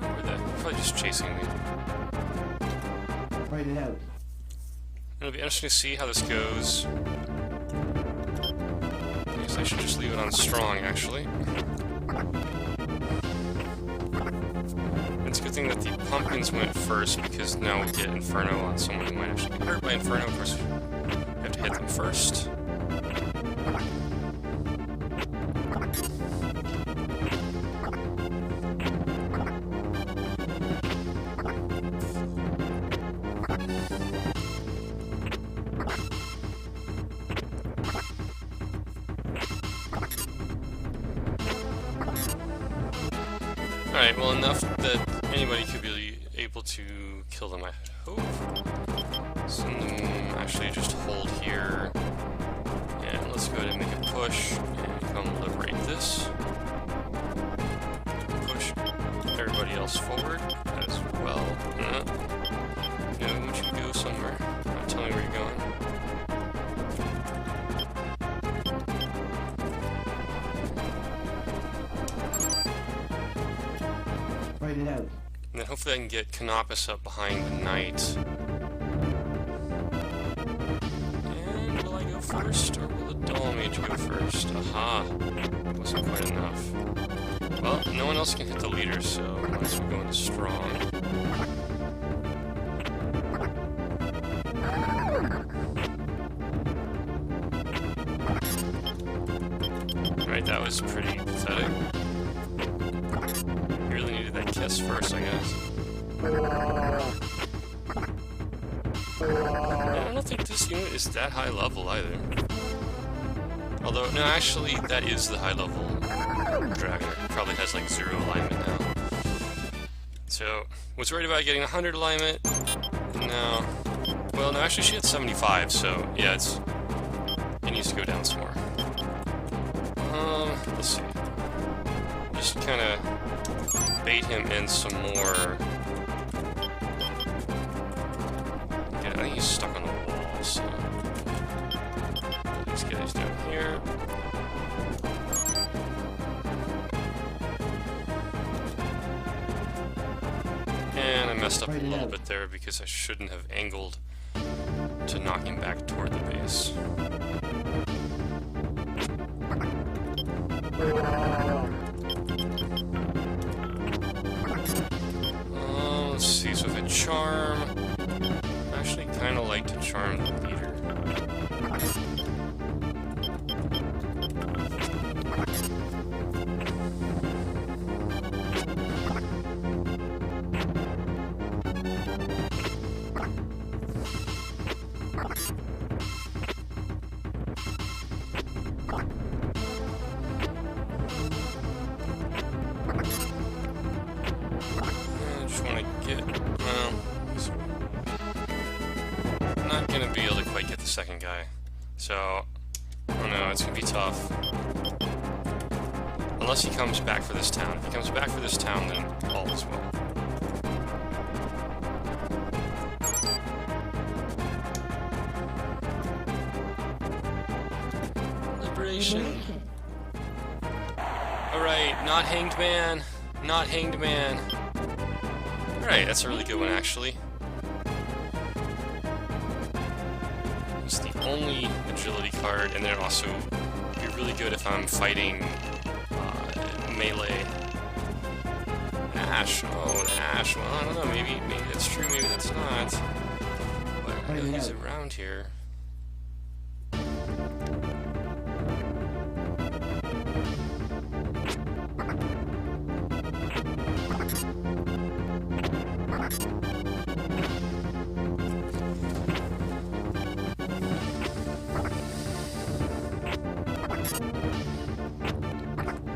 Where that? Probably just chasing me. Write it out. It'll be interesting to see how this goes. I guess I should just leave it on strong, actually. It's a good thing that the pumpkins went first, because now we get Inferno on someone who might actually be hurt by Inferno. Of course, we have to hit them first. Alright, well enough that anybody could be able to kill them, I hope. Send them actually just hold here. And let's go ahead and make a push and come liberate this. Push everybody else forward as well. No, would you go somewhere? Not tell me where you're going. Write it out. And then hopefully I can get Canopus up behind the knight. And will I go first, or will the Doll Mage go first? Aha! That wasn't quite enough. Well, no one else can hit the leader, so might as well go into strong. Right, that was pretty pathetic. Really needed that kiss first, I guess. I don't think this unit is that high level either. Although, no, actually, that is the high level dragon. It probably has like 0 alignment now. So, was worried about getting 100 alignment. No. Well, no, actually, she had 75, so yeah, it needs to go down some more. Let's see. Just kind of bait him in some more. Yeah, I think he's stuck on the wall, so these guys down here. And I messed up a little bit there because I shouldn't have angled to knock him back toward the base. Let's see, so if I charm, I actually kind of like to charm the leader. Second guy. So, oh no, it's gonna be tough. Unless he comes back for this town. If he comes back for this town, then all is well. Liberation. Alright, not hanged man. Not hanged man. Alright, that's a really good one actually. It's the only agility card, and then also be really good if I'm fighting melee. Ash. Oh, Ash. Well, I don't know. Maybe that's true. Maybe that's not. But know he's around here.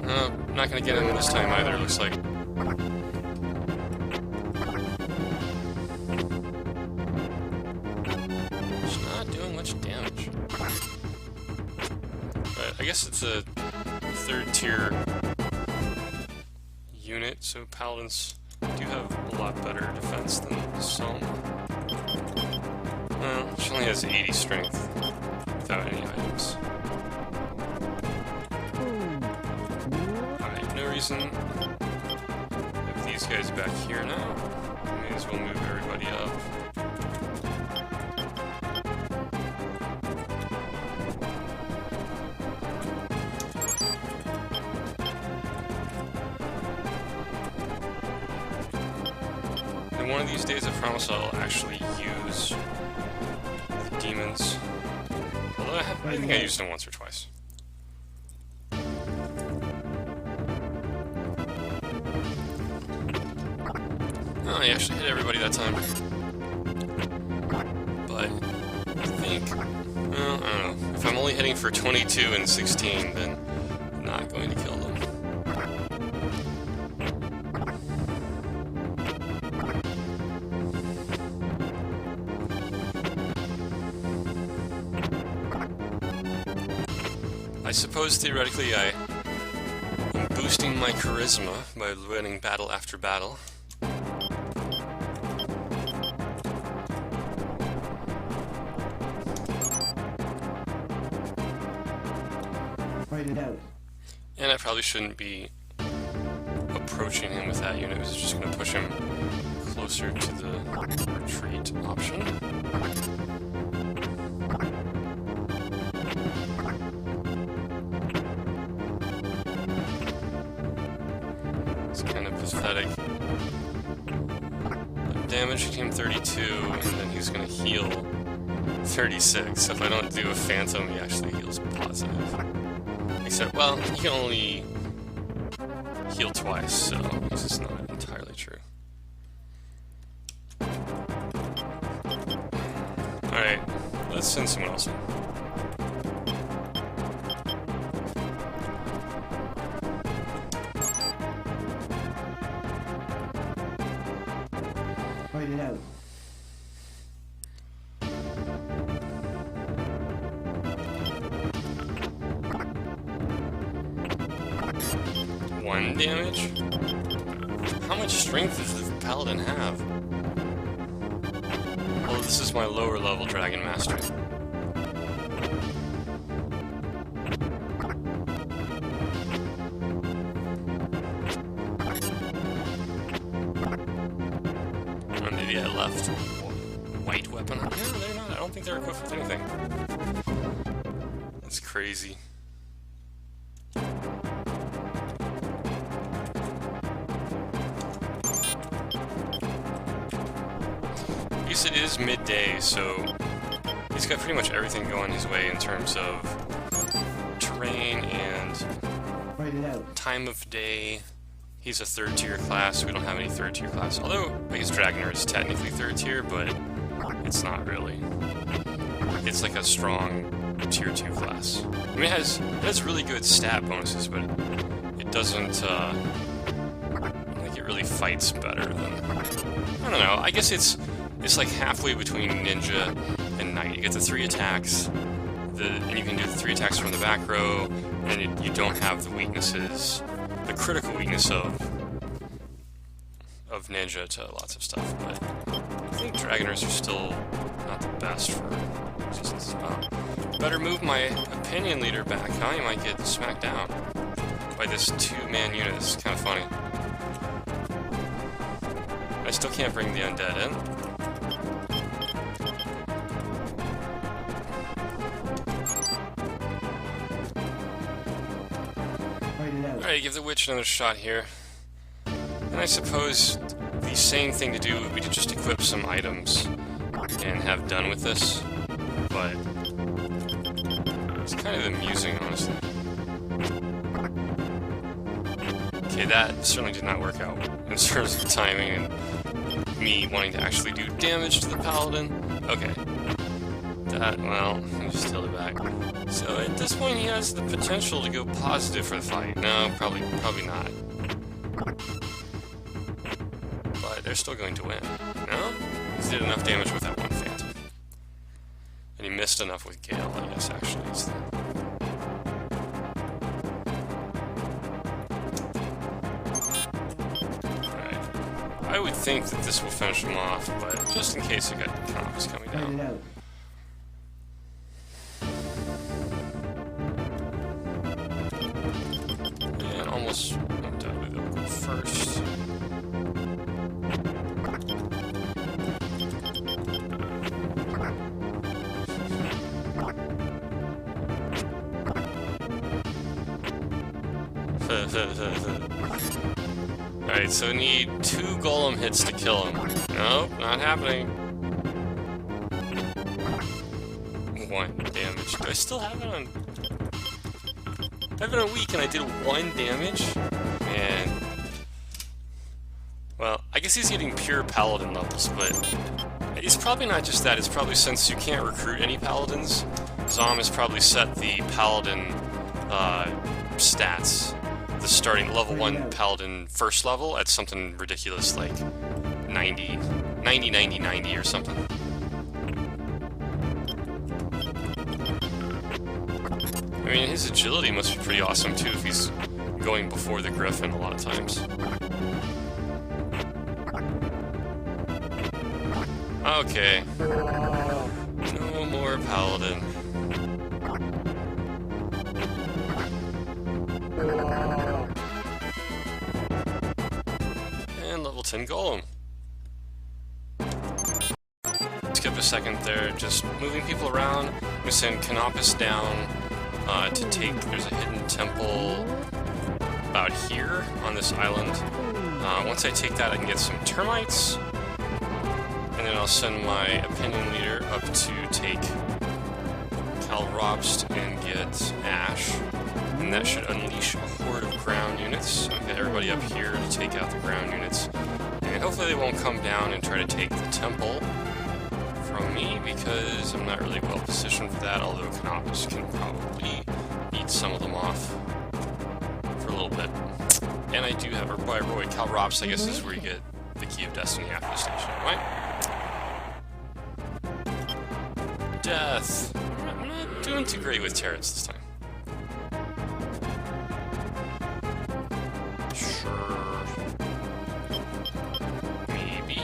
No, not gonna get him this time either, it looks like. It's not doing much damage. But I guess it's a third tier unit, so paladins do have a lot better defense than some. Well, she only has 80 strength without any items. Alright, no reason. Have these guys back here now. May as well move everybody up. And one of these days I promise I'll actually use the demons. Although I think I used them once or twice. Oh, I actually hit everybody that time. But I think, well, I don't know. If I'm only hitting for 22 and 16, then I'm not going to kill them. I suppose theoretically I'm boosting my charisma by winning battle after battle. And I probably shouldn't be approaching him with that unit. It was just going to push him closer to the retreat option. It's kind of pathetic. The damage came 32, and then he's going to heal 36. So if I don't do a phantom, he actually heals positive. Except, well, he can only heal twice, so this is not entirely true. Alright, let's send someone else in. Fight it out. One damage? How much strength does the paladin have? Well, this is my lower level Dragon Master. Or maybe I left white weapon. No, they're not. I don't think they're equipped with anything. That's crazy. It is midday, so he's got pretty much everything going his way in terms of terrain and time of day. He's a third tier class. We don't have any third tier class. Although I guess Dragonair is technically third tier, but it's not really. It's like a strong tier 2 class. I mean, it has really good stat bonuses, but it doesn't. I think it really fights better than. I don't know. I guess it's like halfway between Ninja and Knight. You get the 3 attacks, and you can do the 3 attacks from the back row, and you don't have the weaknesses, the critical weakness of Ninja to lots of stuff. But I think Dragonairs are still not the best for resistance as well. Better move my opinion leader back, huh? You might get smacked down by this 2-man unit. This is kind of funny. I still can't bring the undead in. Alright, give the witch another shot here. And I suppose the sane thing to do would be to just equip some items and have done with this, but it's kind of amusing, honestly. Okay, that certainly did not work out in terms of timing and me wanting to actually do damage to the paladin. Okay. That, well, I just held it back. So at this point he has the potential to go positive for the fight. No, probably not. But they're still going to win. No? He did enough damage with that one Phantom. And he missed enough with Gale, I guess, actually. Is the... Alright. I would think that this will finish him off, but just in case I got combos coming down. And almost undoubtedly they'll go first. Alright, so we need 2 golem hits to kill him. Nope, not happening. 1 damage. Do I still have it on? I have it on weak and I did 1 damage? Man. Well, I guess he's getting pure paladin levels, but it's probably not just that. It's probably since you can't recruit any paladins, Zom has probably set the paladin stats. The starting level 1 paladin first level at something ridiculous like 90 or something. I mean, his agility must be pretty awesome too if he's going before the Griffin a lot of times. Okay. No more paladin. And level 10 golem. Skip a second there, just moving people around. I'm gonna send Canopus down to take, there's a hidden temple about here on this island. Once I take that, I can get some termites, and then I'll send my opinion leader up to take Calropst and get Ash, and that should unleash a horde of ground units. I'll get everybody up here to take out the ground units, and hopefully they won't come down and try to take the temple from me, because I'm not really well positioned for that, although Canopus can probably beat some of them off for a little bit. And I do have, or by Roy, Calropst, I guess, is where you get the Key of Destiny after the station, right? Death. I'm not doing too great with turrets this time. Sure. Maybe.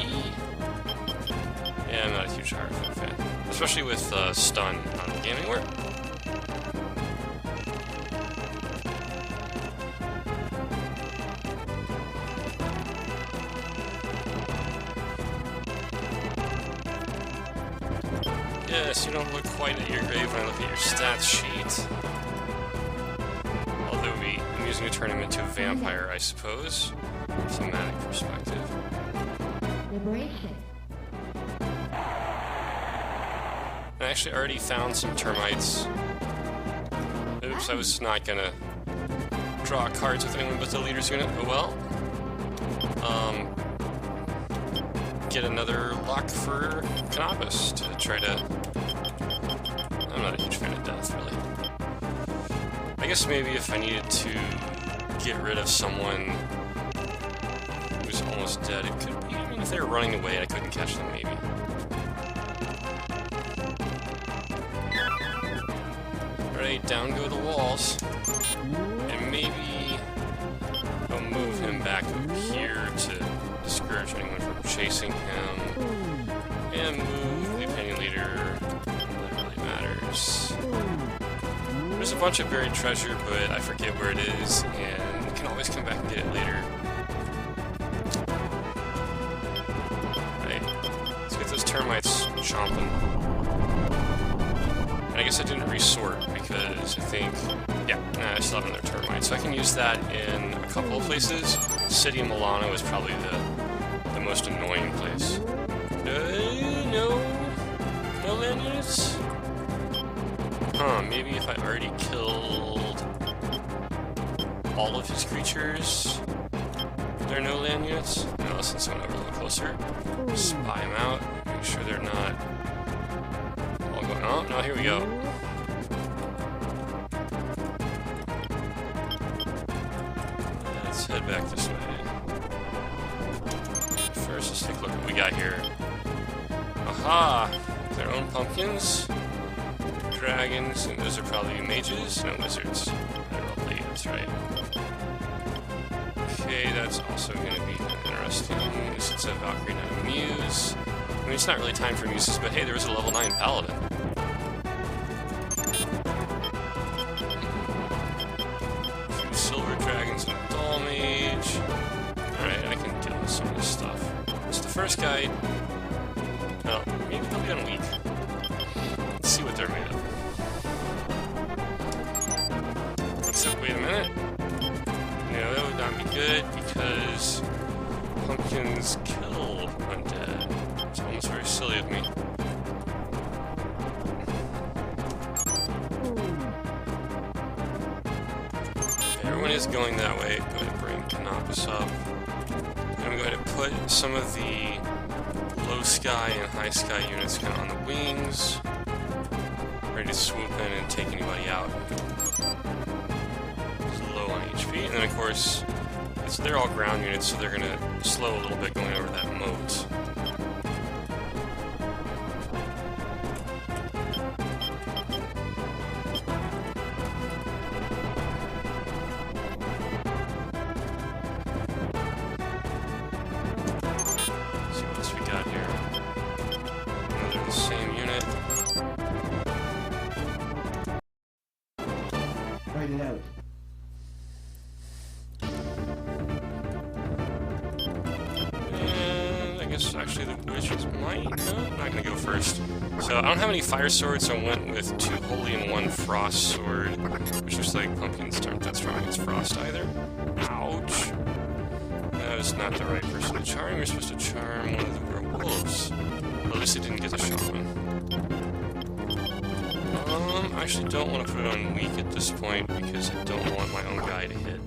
Yeah, I'm not a huge Hardtype fan. Especially with stun on Gaming Work. Yes, you don't look quite at your grave when I look at your stats sheet. Although I'm using to turn him into a vampire, I suppose. Thematic perspective. I actually already found some termites. Oops, I was not gonna draw cards with anyone but the leader's unit. Oh well. Get another lock for Canopus to try to... I'm not a huge fan of death, really. I guess maybe if I needed to get rid of someone who's almost dead, it could be... I mean, if they were running away and I couldn't catch them, maybe. Alright, down go the walls. And maybe I'll move him back over here to discourage anyone from chasing him. And move the opinion leader when it really matters. There's a bunch of buried treasure, but I forget where it is, and can always come back and get it later. Right, let's get those termites chomping. And I guess I didn't resort because I think, yeah, I still have another termite, so I can use that in a couple of places. City of Milano is probably the most annoying place. No. No land units? Huh, maybe if I already killed all of his creatures, there are no land units? No, let's send someone over a little closer. Spy them out, make sure they're not all going. Oh, no, here we go. Let's head back this way. First, let's take a look at what we got here. Aha! Their own pumpkins, dragons, and those are probably mages, no wizards. They're all blades, right? Okay, that's also going to be interesting. It's a Valkyrie, not a Muse. I mean, it's not really time for Muses, but hey, there was a level 9 Paladin. A few Silver Dragons and a Doll Mage. Alright, I can deal with some of this stuff. So the first guy... Oh, maybe they'll be on weak. Let's see what they're made of. Except, wait a minute. No, that would not be good because pumpkins kill undead. It's almost very silly of me. Okay, everyone is going that way. Go ahead and bring Canopus up. I'm going to go ahead and put some of the low sky and high sky units kind of on the wings. Ready to swoop in and take anybody out. Low on HP, and then of course, they're all ground units, so they're gonna slow a little bit going over that moat. Let's see what else we got here. Another the same unit. Write it out. Actually, the wizards might. No, I'm not gonna go first. So I don't have any fire swords, so I went with 2 holy and 1 frost sword, which looks like pumpkins aren't that strong against frost either. Ouch! That was not the right person to charm. You're supposed to charm one of the werewolves. Well, at least I didn't get the shaman. I actually don't want to put it on weak at this point because I don't want my own guy to hit.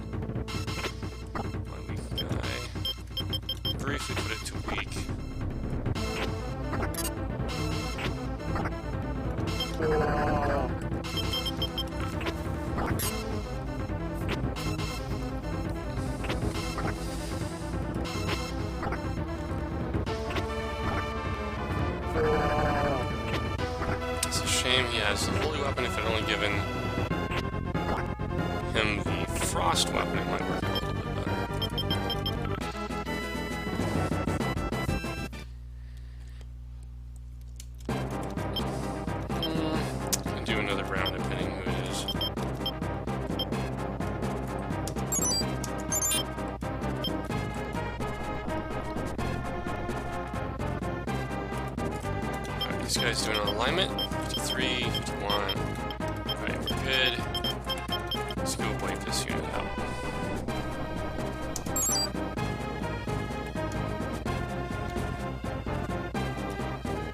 My weak guy. Briefly put it to weak. It's a shame he has the holy weapon. If I'd only given him the frost weapon, it might work a little bit better. I'll do another round depending who it is. Alright, this guy's doing an alignment. 53, 51. Alright, we're good. Let's go wipe this unit out.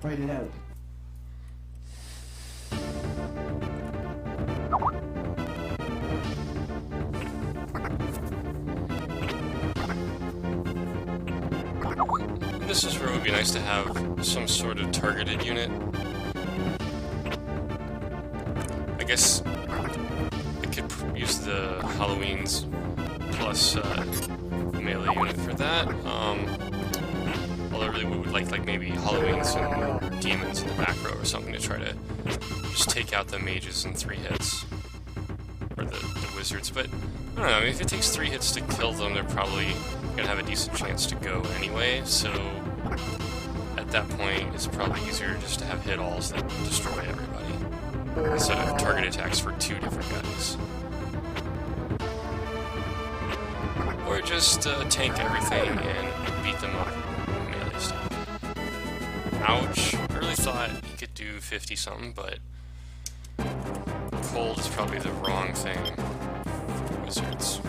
Write it out. This is where it would be nice to have some sort of targeted unit. I guess I could use the Halloween's plus melee unit for that. Although I really would like maybe Halloween's and demons in the back row or something to try to just take out the mages in 3 hits. Or the wizards, but I don't know, I mean, if it takes 3 hits to kill them, they're probably gonna have a decent chance to go anyway, so at that point, it's probably easier just to have hit-alls that destroy everybody, instead of target attacks for 2 different guys. Or just tank everything and beat them up melee stuff. Ouch. I really thought he could do 50-something, but cold is probably the wrong thing for wizards.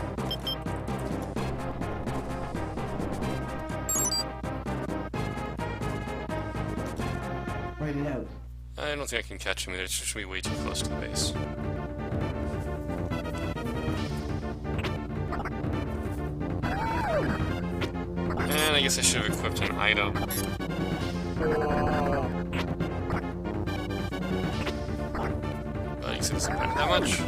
Write it out. I don't think I can catch him either. It's just going to be way too close to the base. And I guess I should have equipped an item. But I guess it doesn't matter that much.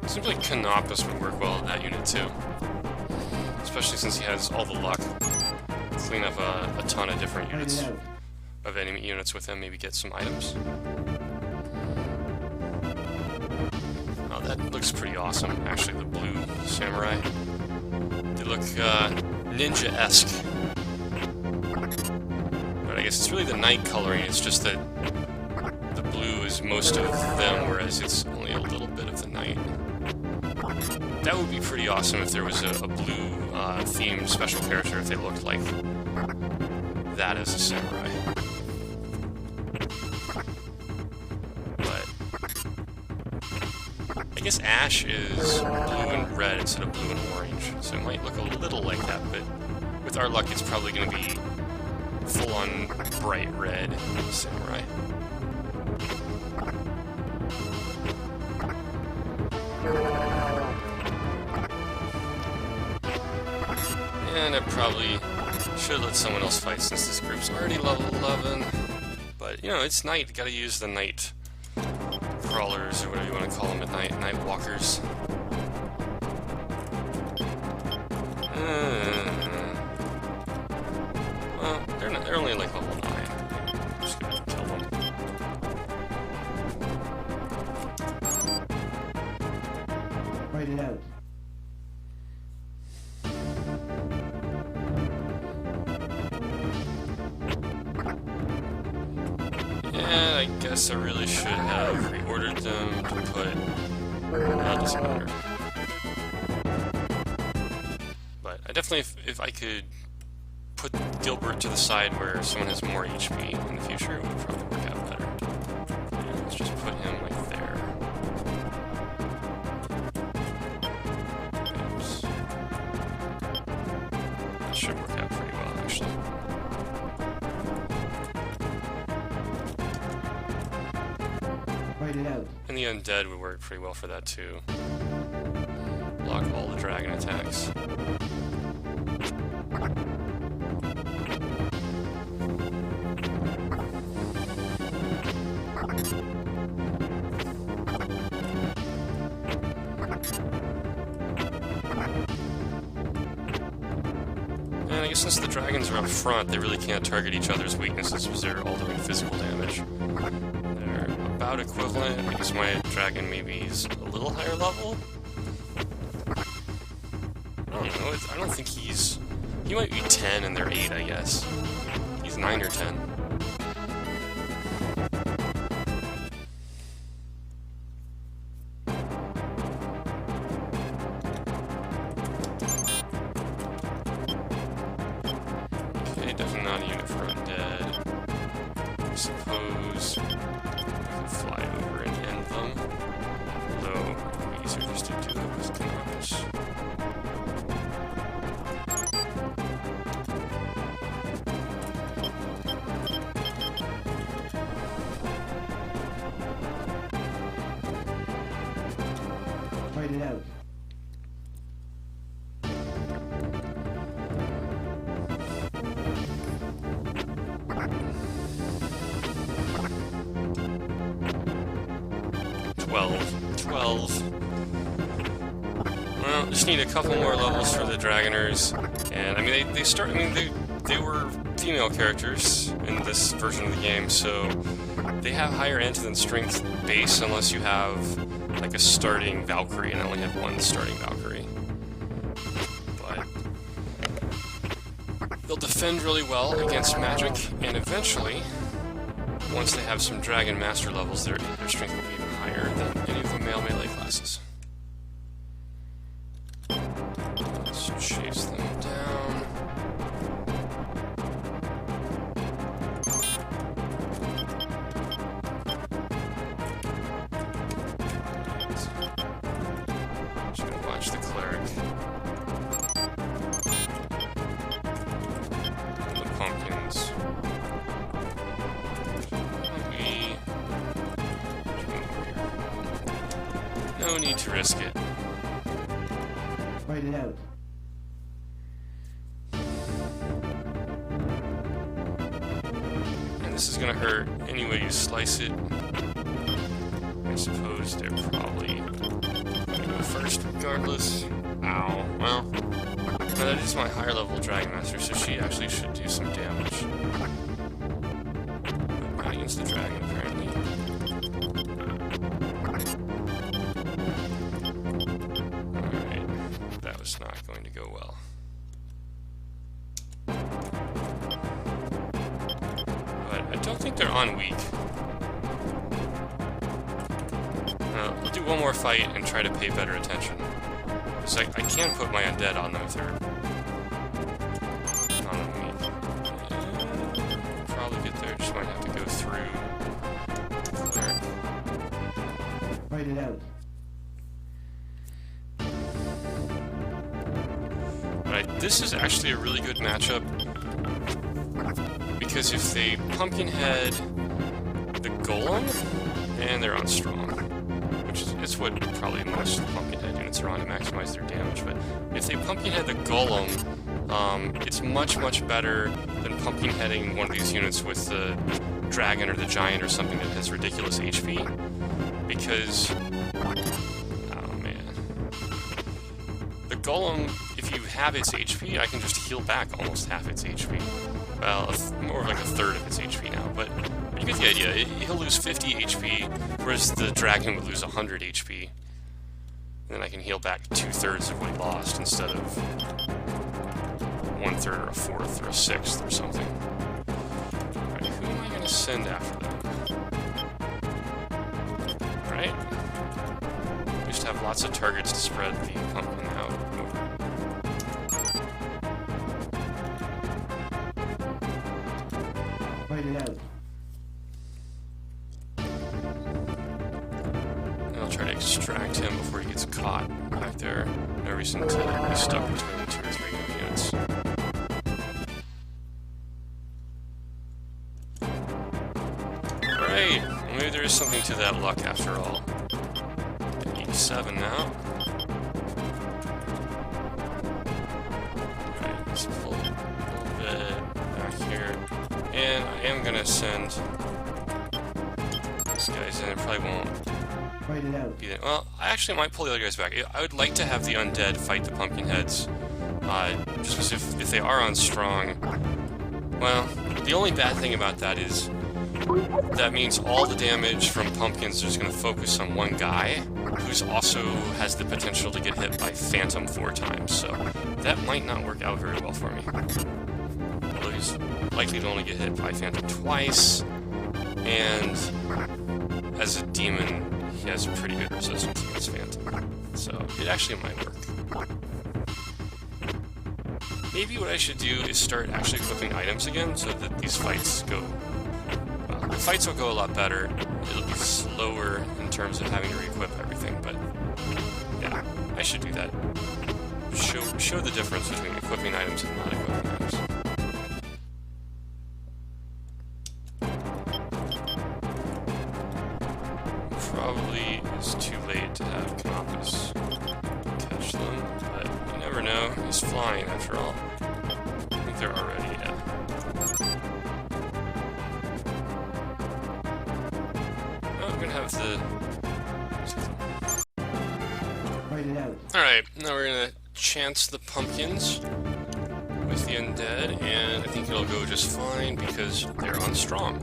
Seems like Canopus would work well in that unit too. Especially since he has all the luck. Clean up a ton of different units of enemy units with him, maybe get some items. Oh, that looks pretty awesome, actually, the blue samurai. They look ninja-esque. But I guess it's really the night coloring, it's just that the blue is most of them, whereas it's only a little bit of the night. That would be pretty awesome if there was a blue themed special character, if they looked like that as a samurai. But I guess Ash is blue and red instead of blue and orange, so it might look a little like that, but with our luck it's probably going to be full-on bright red samurai. And I probably should let someone else fight since this group's already level 11. But, you know, it's night. You gotta use the night crawlers, or whatever you want to call them at night. Night walkers. Well, they're only like level 9. I'm just gonna kill them. Write it out. And I guess I really should have reordered them to put... That doesn't matter. But I definitely, if I could put Gilbert to the side where someone has more HP in the future, it would probably work out better. Yeah, let's just put him like there. Oops. That should work out pretty well, actually. Write it out. And the undead would work pretty well for that too. Block all the dragon attacks. And I guess since the dragons are up front, they really can't target each other's weaknesses because they're all doing physical damage. They're about equivalent. I guess my dragon maybe is a little higher level. I don't know. I don't think he's... He might be 10 and they're 8, I guess. He's 9 or 10. Okay, definitely not a unit for undead. I suppose I can fly over and end them. Although, it would be easier just to do it with Canopus. Write it out. Well, just need a couple more levels for the Dragoners, and I mean they were female characters in this version of the game, so they have higher int than strength base unless you have like a starting Valkyrie, and I only have one starting Valkyrie. But they'll defend really well against magic, and eventually, once they have some Dragon Master levels, their strength will be even higher than any of the male melee classes. Let's chase them down. Just gonna watch the cleric. need to risk it. Write it out. And this is gonna hurt any way you slice it. I suppose they're probably gonna go first regardless. Ow. Well, no, that is my higher level Dragon Master, so she actually should do some damage. Not against the dragon, apparently. Alright, that was not going to go well. But I don't think they're on weak. We'll do one more fight and try to pay better attention. Because I can put my undead on them if they're on them weak. Probably get there, just might have to go through there. Write it out. Right, this is actually a really good matchup. Because if they Pumpkinhead the Golem, and they're on strong. Which is it's what probably most Pumpkinhead units are on to maximize their damage, but if they Pumpkinhead the Golem, it's much, much better than Pumpkinheading one of these units with the Dragon or the Giant or something that has ridiculous HP, because, oh man, the Golem, if you have its HP, I can just heal back almost half its HP. Well, more like a third of its HP now, but you get the idea. He'll lose 50 HP, whereas the dragon would lose 100 HP. And then I can heal back 2/3 of what he lost instead of 1/3 or a 1/4 or a 1/6 or something. Alright, who am I going to send after them? Right? We just have lots of targets to spread the pumpkin out over. Write it out. I'll try to extract him before he gets caught back there. No reason to be stuck between 2 or 3 units. Alright, well, maybe there is something to that luck after all. 87 now. Alright, let's pull a little bit back here. And I am gonna send these guys in. It probably won't. Write it out. Well, I actually might pull the other guys back. I would like to have the undead fight the Pumpkinheads, just because if they are on strong, well, the only bad thing about that is that means all the damage from pumpkins is going to focus on one guy, who's also has the potential to get hit by Phantom 4 times, so that might not work out very well for me. Although he's likely to only get hit by Phantom twice, and as a demon, he has pretty good resistance against Phantom, so it actually might work. Maybe what I should do is start actually equipping items again, so that these fights go... Well, the fights will go a lot better. It'll be slower in terms of having to re-equip everything, but yeah, I should do that. Show the difference between equipping items and not equipping items. Probably is too late to have Canopus catch them, but you never know. He's flying after all. I think they're already, yeah. Oh, I'm gonna have the... Write it out. Alright, now we're gonna chance the pumpkins with the undead, and I think it'll go just fine because they're on strong.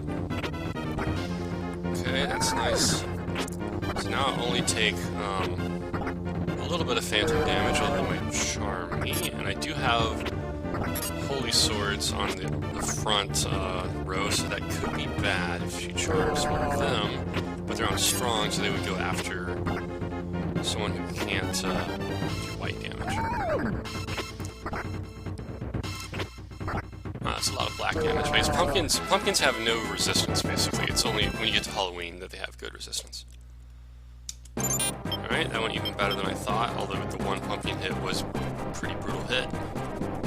Okay, that's nice. So now I'll only take a little bit of phantom damage, although it might charm me, and I do have holy swords on the front row, so that could be bad if she charms one of them, but they're on strong, so they would go after someone who can't do white damage. That's a lot of black damage, because pumpkins have no resistance, basically. It's only when you get to Halloween that they have good resistance. Alright, that went even better than I thought, although the one pumpkin hit was a pretty brutal hit.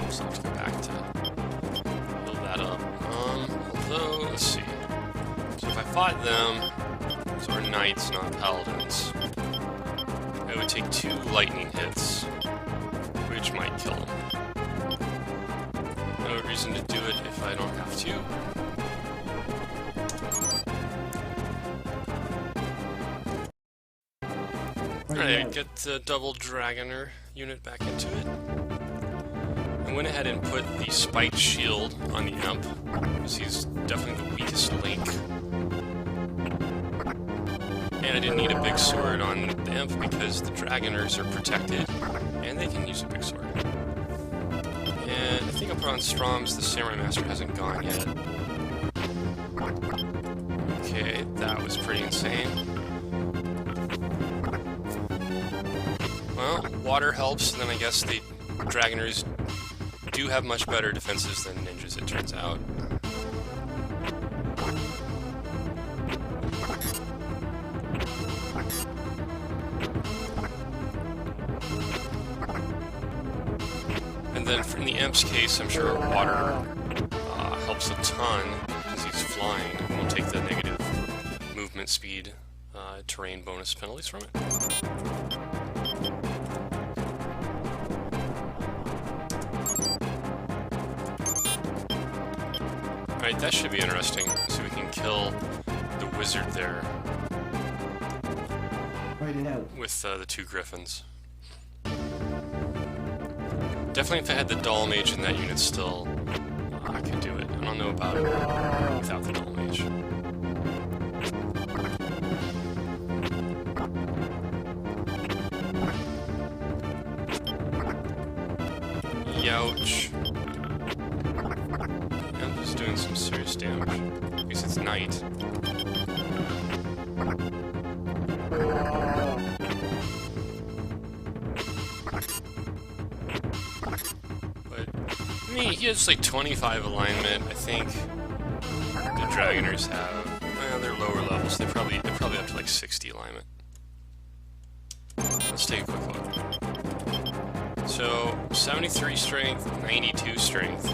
So I'll have to go back to build that up. Although, let's see. So if I fought them, so we're knights, not paladins. it would take 2 lightning hits, which might kill him. No reason to do it if I don't have to. Alright, get the double Dragoner unit back into it. I went ahead and put the spiked shield on the Imp, because he's definitely the weakest link. And I didn't need a big sword on the Imp because the Dragoners are protected, and they can use a big sword. And I think I'll put on Slums, the Samurai Master hasn't gone yet. Okay, that was pretty insane. Well, water helps, and then I guess the Dragoners do have much better defenses than ninjas, it turns out. And then in the Imp's case, I'm sure water helps a ton, because he's flying, and we'll take the negative movement speed terrain bonus penalties from it. Alright, that should be interesting, so we can kill the wizard there with the 2 griffins. Definitely if I had the Doll Mage in that unit still, I could do it. I don't know about it without the Doll Mage. Youch. Imp is doing some serious damage. At least it's night. But, I mean, he has like 25 alignment. I think the Dragoners have, well, they're lower levels. They're probably up to like 60 alignment. Let's take a quick look. So, 73 strength, 92 strength.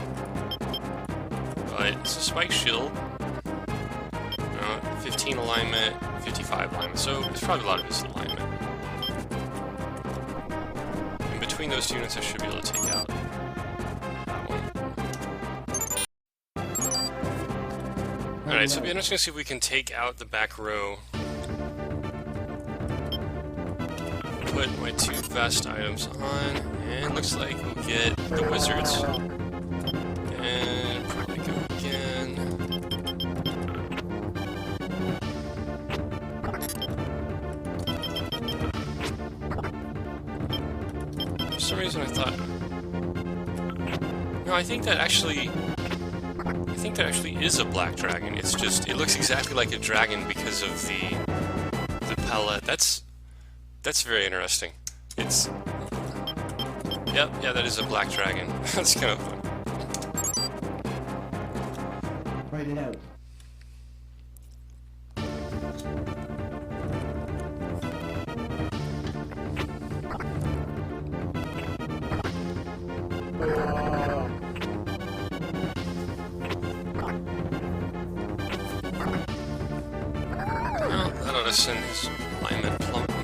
But it's a spike shield. 15 alignment, 55 alignment. So, there's probably a lot of his alignment. In between those two units, I should be able to take out that one. Alright, so it'll be interesting to see if we can take out the back row. Put my 2 vest items on, and looks like we'll get the wizards. And probably go again. For some reason I thought... No, I think that actually is a black dragon. It's just, it looks exactly like a dragon because of the palette. That's very interesting. It's... Yep, yeah, that is a black dragon. That's kind of fun. Write it out. Well, that ought to send his alignment plummeting.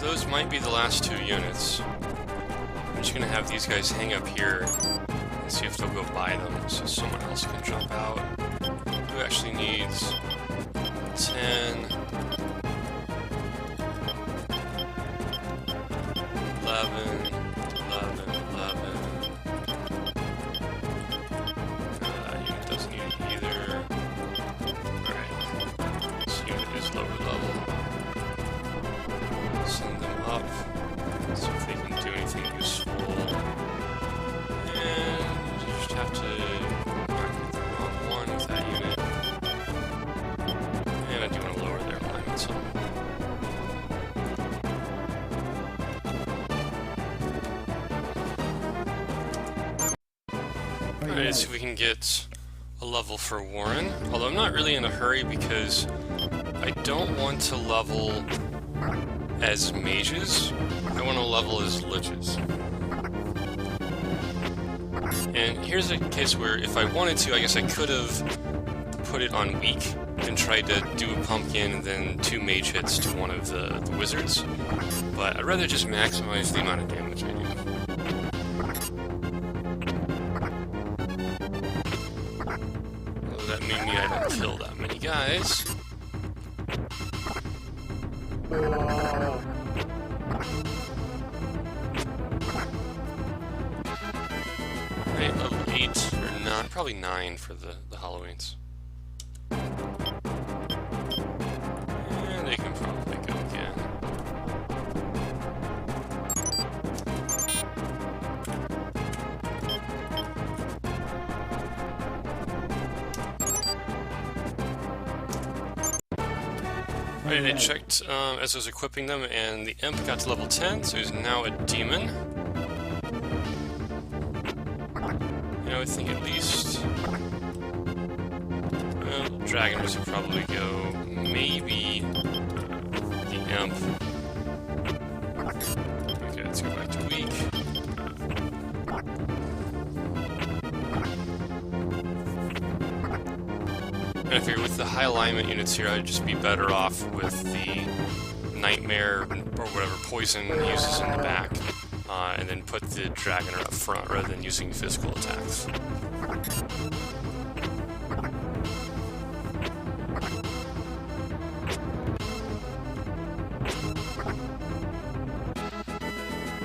Those might be the last 2 units. I'm just gonna have these guys hang up here and see if they'll go buy them so someone else can jump out. Who actually needs 10, 11, 11, 11. That unit doesn't need it either. Alright, this unit is lower level. Send them up, see if they can do anything useful. And you just have to not hit the wrong one with that unit. And I do want to lower their alignment some. Alright, so we can get a level for Warren. Although I'm not really in a hurry because I don't want to level as mages, I want to level as liches. And here's a case where if I wanted to, I guess I could have put it on weak and tried to do a pumpkin and then 2 mage hits to one of the wizards. But I'd rather just maximize the amount of damage I do. Well, that may mean I don't kill that many guys. Right, level 8 or 9, probably 9 for the Halloweens. And they can probably go again. Alright, I checked as I was equipping them, and the imp got to level 10, so he's now a demon. You know, I think at least... well, dragoners would probably go, maybe the imp. Okay, let's go back to weak. And I figure with the high alignment units here, I'd just be better off with the nightmare or whatever poison he uses in the back, and then put the dragoner up front rather than using physical attacks.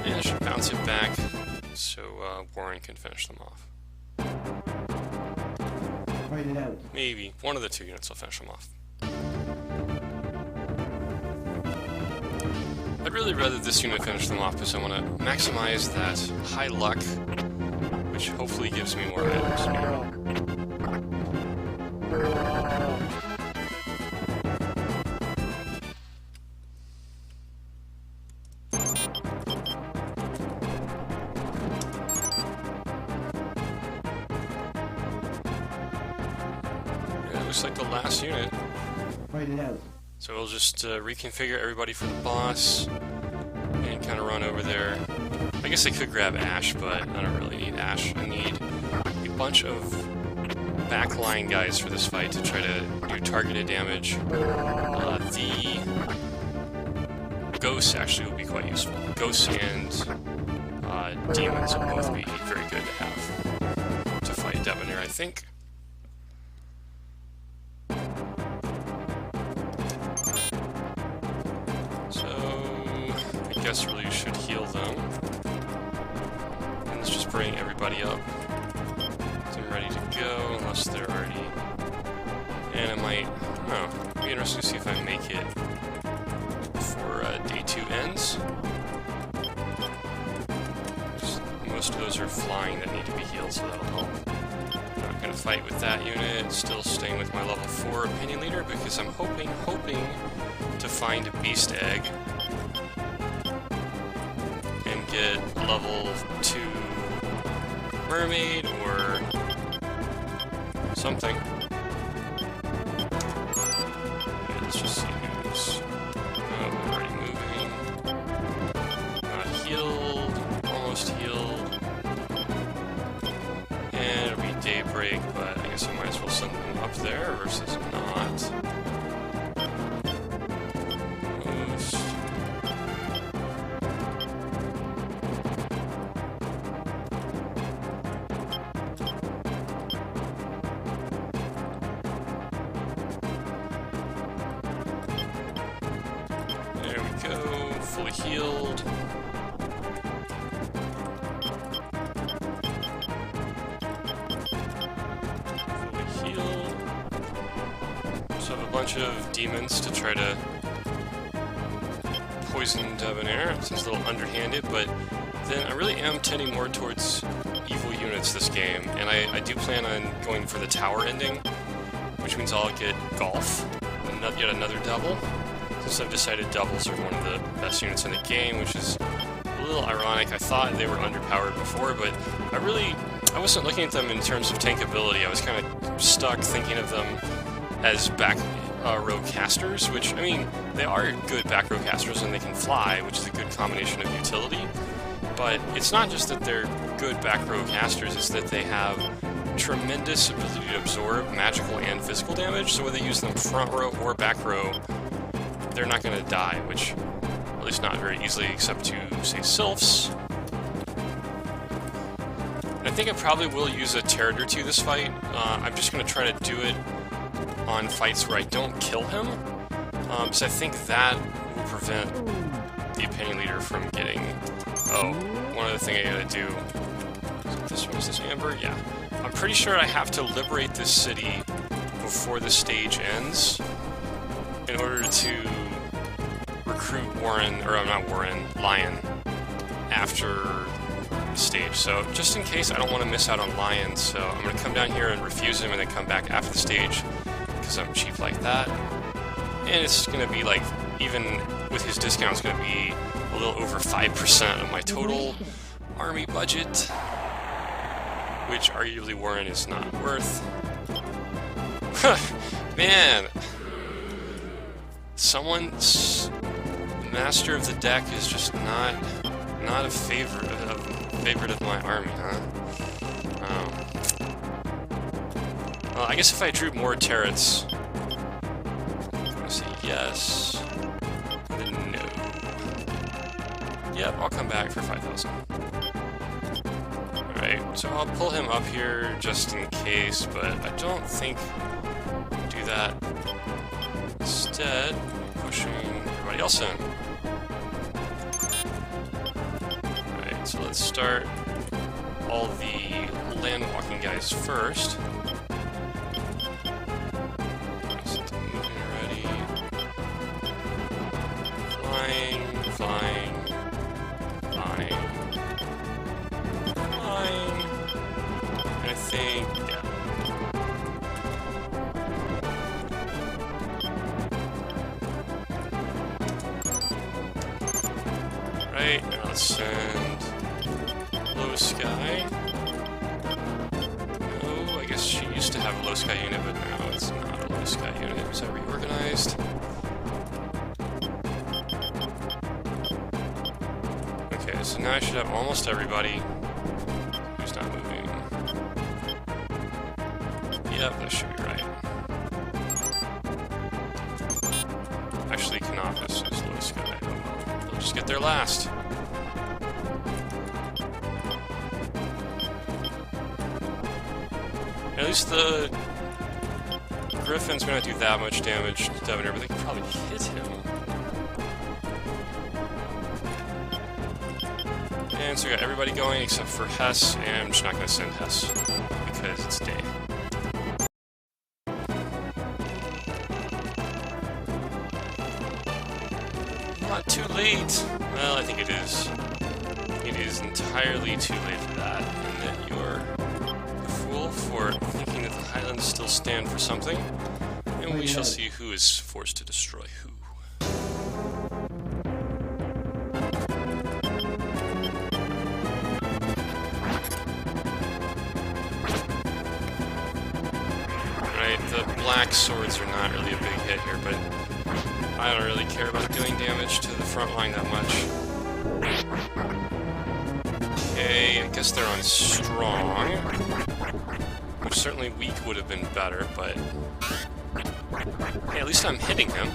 And I should bounce it back so Warren can finish them off. Fight it out. Maybe one of the 2 units will finish them off. I'd really rather this unit finish them off because I want to maximize that high luck, which hopefully gives me more items. Looks like the last unit. Fight it out. So we'll just reconfigure everybody for the boss and kind of run over there. I guess I could grab Ash, but I don't really need Ash. I need a bunch of backline guys for this fight to try to do targeted damage. The ghosts actually will be quite useful. Ghosts and demons will both be very good to have to fight Debonair, I think. I guess really should heal them. And let's just bring everybody up. So I'm ready to go, unless they're already... And I might... oh, it'll be interesting to see if I make it before day 2 ends. Most of those are flying that need to be healed, so that'll help. I'm not going to fight with that unit, still staying with my level 4 opinion leader, because I'm hoping to find a beast egg get level 2 mermaid or something. Okay, let's just see who's already moving. Not healed, almost healed. And it'll be daybreak, but I guess I might as well send them up there versus not. Fully healed. Fully healed. So I have a bunch of demons to try to poison Debonair. It's a little underhanded, but then I really am tending more towards evil units this game, and I do plan on going for the tower ending, which means I'll get golf, and yet another double. Since I've decided doubles are one of the best units in the game, which is a little ironic. I thought they were underpowered before, but I wasn't looking at them in terms of tankability. I was kind of stuck thinking of them as row casters, which, I mean, they are good back row casters and they can fly, which is a good combination of utility. But it's not just that they're good back row casters, it's that they have tremendous ability to absorb magical and physical damage, so whether you use them front row or back row, they're not going to die, which, at least not very easily, except to, say, sylphs. And I think I probably will use a turret or two this fight. I'm just going to try to do it on fights where I don't kill him, because I think that will prevent the opinion leader from getting... Oh, one other thing I gotta do... Is this Amber? Yeah. I'm pretty sure I have to liberate this city before the stage ends in order to recruit Warren, or not Warren, Lion, after the stage. So, just in case I don't want to miss out on Lion, so I'm going to come down here and refuse him and then come back after the stage, because I'm cheap like that. And it's going to be like, even with his discount, it's going to be a little over 5% of my total army budget, which arguably Warren is not worth. Man! Someone's master of the deck is just not a favorite of my army, huh? Well, I guess if I drew more turrets, I'm gonna say yes, then no. Yep, I'll come back for 5,000. Alright, so I'll pull him up here just in case, but I don't think I'll do that. Instead, pushing everybody else in. Alright, so let's start all the land walking guys first. Ready. Flying, flying, flying, flying. And I think, yeah. Right, now let's send Low Sky. Oh, I guess she used to have a Low Sky unit, but now it's not a Low Sky unit. Is that reorganized? Okay, so now I should have almost everybody who's not moving. Yep, that should be right. Actually, Canopus is Low Sky. Oh well, they'll just get there last. At least the Griffin's gonna do that much damage to Debonair, but they can probably hit him. And so we got everybody going except for Hess, and I'm just not gonna send Hess because it's day. Not too late. Well, I think it is. It is entirely too late for that, and that you're for thinking that the Highlands still stand for something, and we shall see who is forced to destroy who. Right, the black swords are not really a big hit here, but I don't really care about doing damage to the front line that much. Okay, I guess they're on strong. Which certainly weak would have been better, but... Hey, at least I'm hitting him.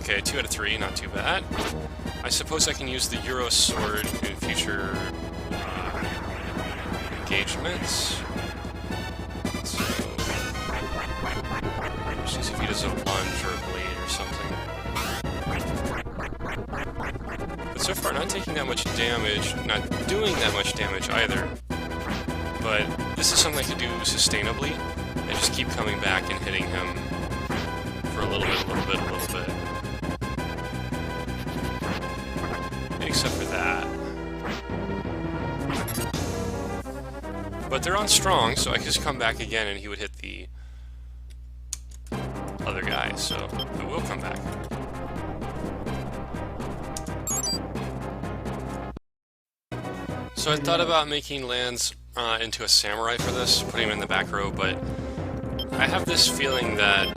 Okay, 2 out of 3, not too bad. I suppose I can use the Euro Sword in future engagements. So... Let's see if he does a lunge or a blade or something. But so far, not taking that much damage, not doing that much damage either. But this is something I can do sustainably, and just keep coming back and hitting him for a little bit, a little bit, a little bit. Except for that. But they're on strong, so I can just come back again and he would hit the other guy, so I will come back. So I thought about making lands into a samurai for this, putting him in the back row, but I have this feeling that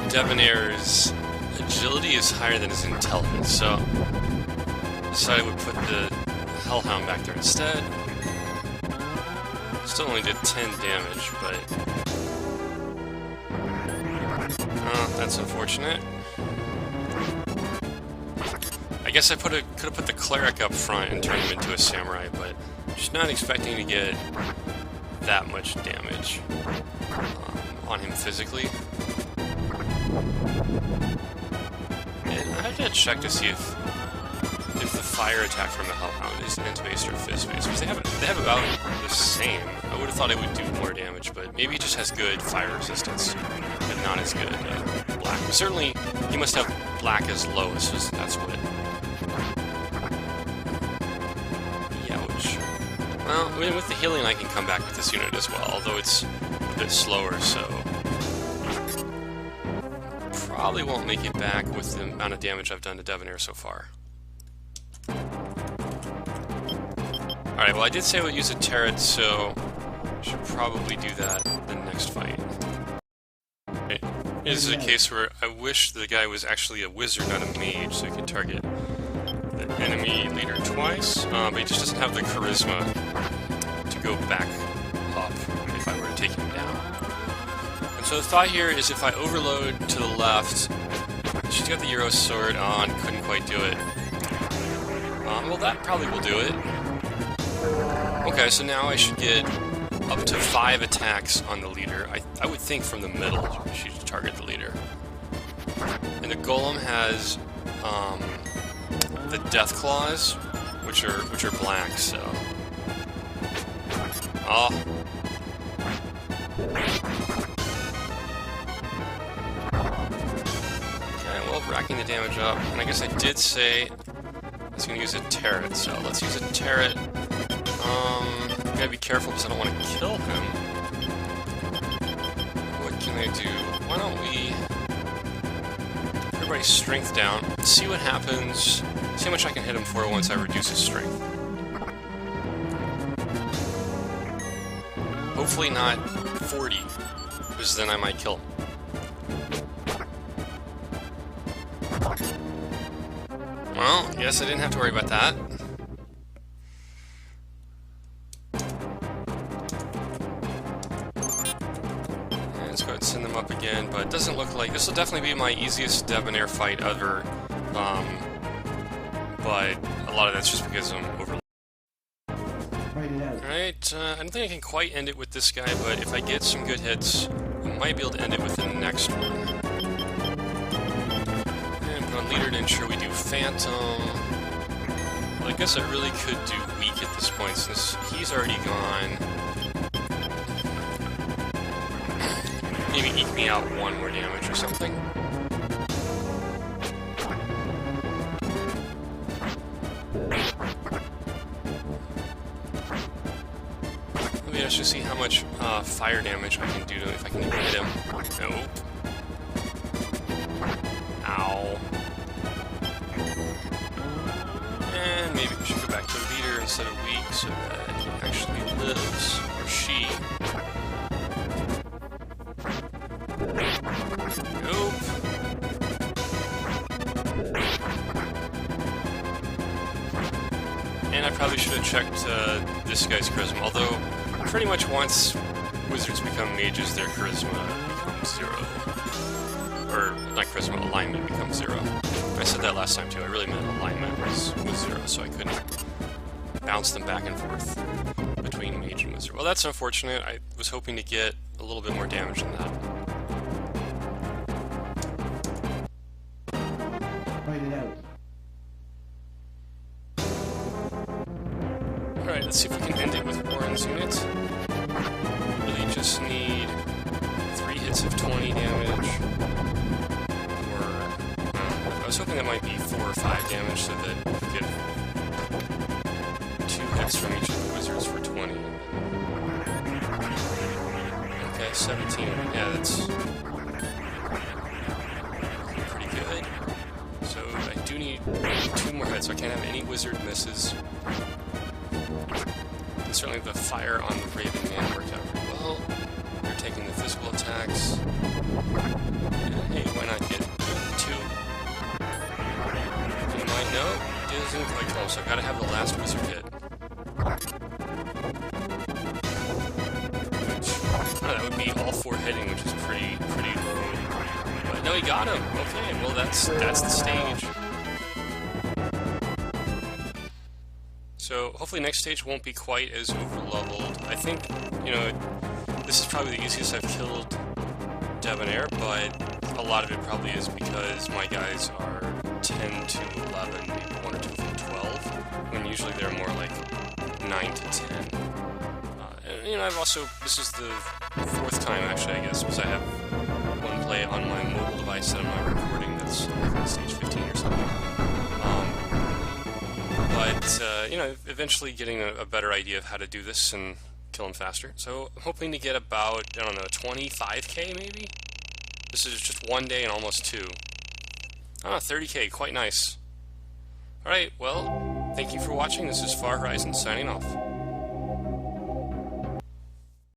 Debonair's agility is higher than his intelligence, so I decided I would put the Hellhound back there instead. Still only did 10 damage, but that's unfortunate. I guess I could have put the cleric up front and turned him into a samurai, but just not expecting to get that much damage on him physically. And I have to check to see if the fire attack from the Hellhound is int-based or fist-based, because they have about the same. I would have thought it would do more damage, but maybe it just has good fire resistance, but not as good black. But certainly, he must have black as lowest, so that's what. Ouch. Well, I mean, with the healing, I can come back with this unit as well, although it's a bit slower, so probably won't make it back with the amount of damage I've done to Debonair so far. Alright, well I did say I would use a turret, so I should probably do that the next fight. Right. This is a case where I wish the guy was actually a wizard, not a mage, so he can target the enemy leader twice, but he just doesn't have the charisma to go back up if I were to take him down. And so the thought here is if I overload to the left, she's got the Euro sword on, couldn't quite do it. Well, that probably will do it. Okay, so now I should get up to 5 attacks on the leader. I would think from the middle she should target the leader. And the Golem has the Death Claws, which are black, so. Oh. Okay, well, racking the damage up. And I guess I did say I was going to use a turret, so let's use a turret. Gotta be careful because I don't want to kill him. What can I do? Why don't we... Everybody's strength down. See what happens. See how much I can hit him for once I reduce his strength. Hopefully not 40, because then I might kill him. Well, yes, I didn't have to worry about that. And let's go ahead and send them up again, but it doesn't look like... This will definitely be my easiest Debonair fight ever, but a lot of that's just because I'm overloaded. Alright, I don't think I can quite end it with this guy, but if I get some good hits, I might be able to end it with the next one. On leader to ensure we do Phantom. Well, I guess I really could do weak at this point since he's already gone. Maybe eke me out 1 more damage or something. Maybe I should see how much fire damage I can do to him if I can hit him. Nope. Ow. And maybe we should go back to leader instead of weak so that he actually lives, or she. Nope. And I probably should have checked this guy's charisma, although pretty much once wizards become mages, their charisma becomes 0. Or, not charisma, alignment becomes 0. I said that last time too, I really meant alignment was 0, so I couldn't bounce them back and forth between mage and wizard. Well, that's unfortunate. I was hoping to get a little bit more damage than that. Fight it out. Alright, let's see if we can end it with Warren's unit. Really just need 3 hits of 20 damage. I was hoping that might be 4 or 5 damage so that we could get 2 hits from each of the wizards for 20. Okay, 17. Yeah, that's pretty good. So I do need 2 more hits, so I can't have any wizard misses. And certainly the fire on the Raven Man worked out pretty well. They're taking the physical attacks. And hey, why so I've got to have the last wizard hit. Which, that would be all 4 hitting, which is pretty low. But no, he got him. Okay, well that's the stage. So hopefully next stage won't be quite as over-leveled. I think, you know, this is probably the easiest I've killed Debonair, but a lot of it probably is because my guys are 10 to 11, maybe 1 or 2 of them 12, when usually they're more like 9 to 10. And, you know, I've also, this is the 4th time actually, I guess, because I have one play on my mobile device that I'm not recording that's on stage 15 or something. But, you know, eventually getting a better idea of how to do this and kill them faster. So I'm hoping to get about, I don't know, 25k maybe? This is just 1 day and almost 2. Ah, 30k, quite nice. Alright, well, thank you for watching. This is Far Horizon signing off.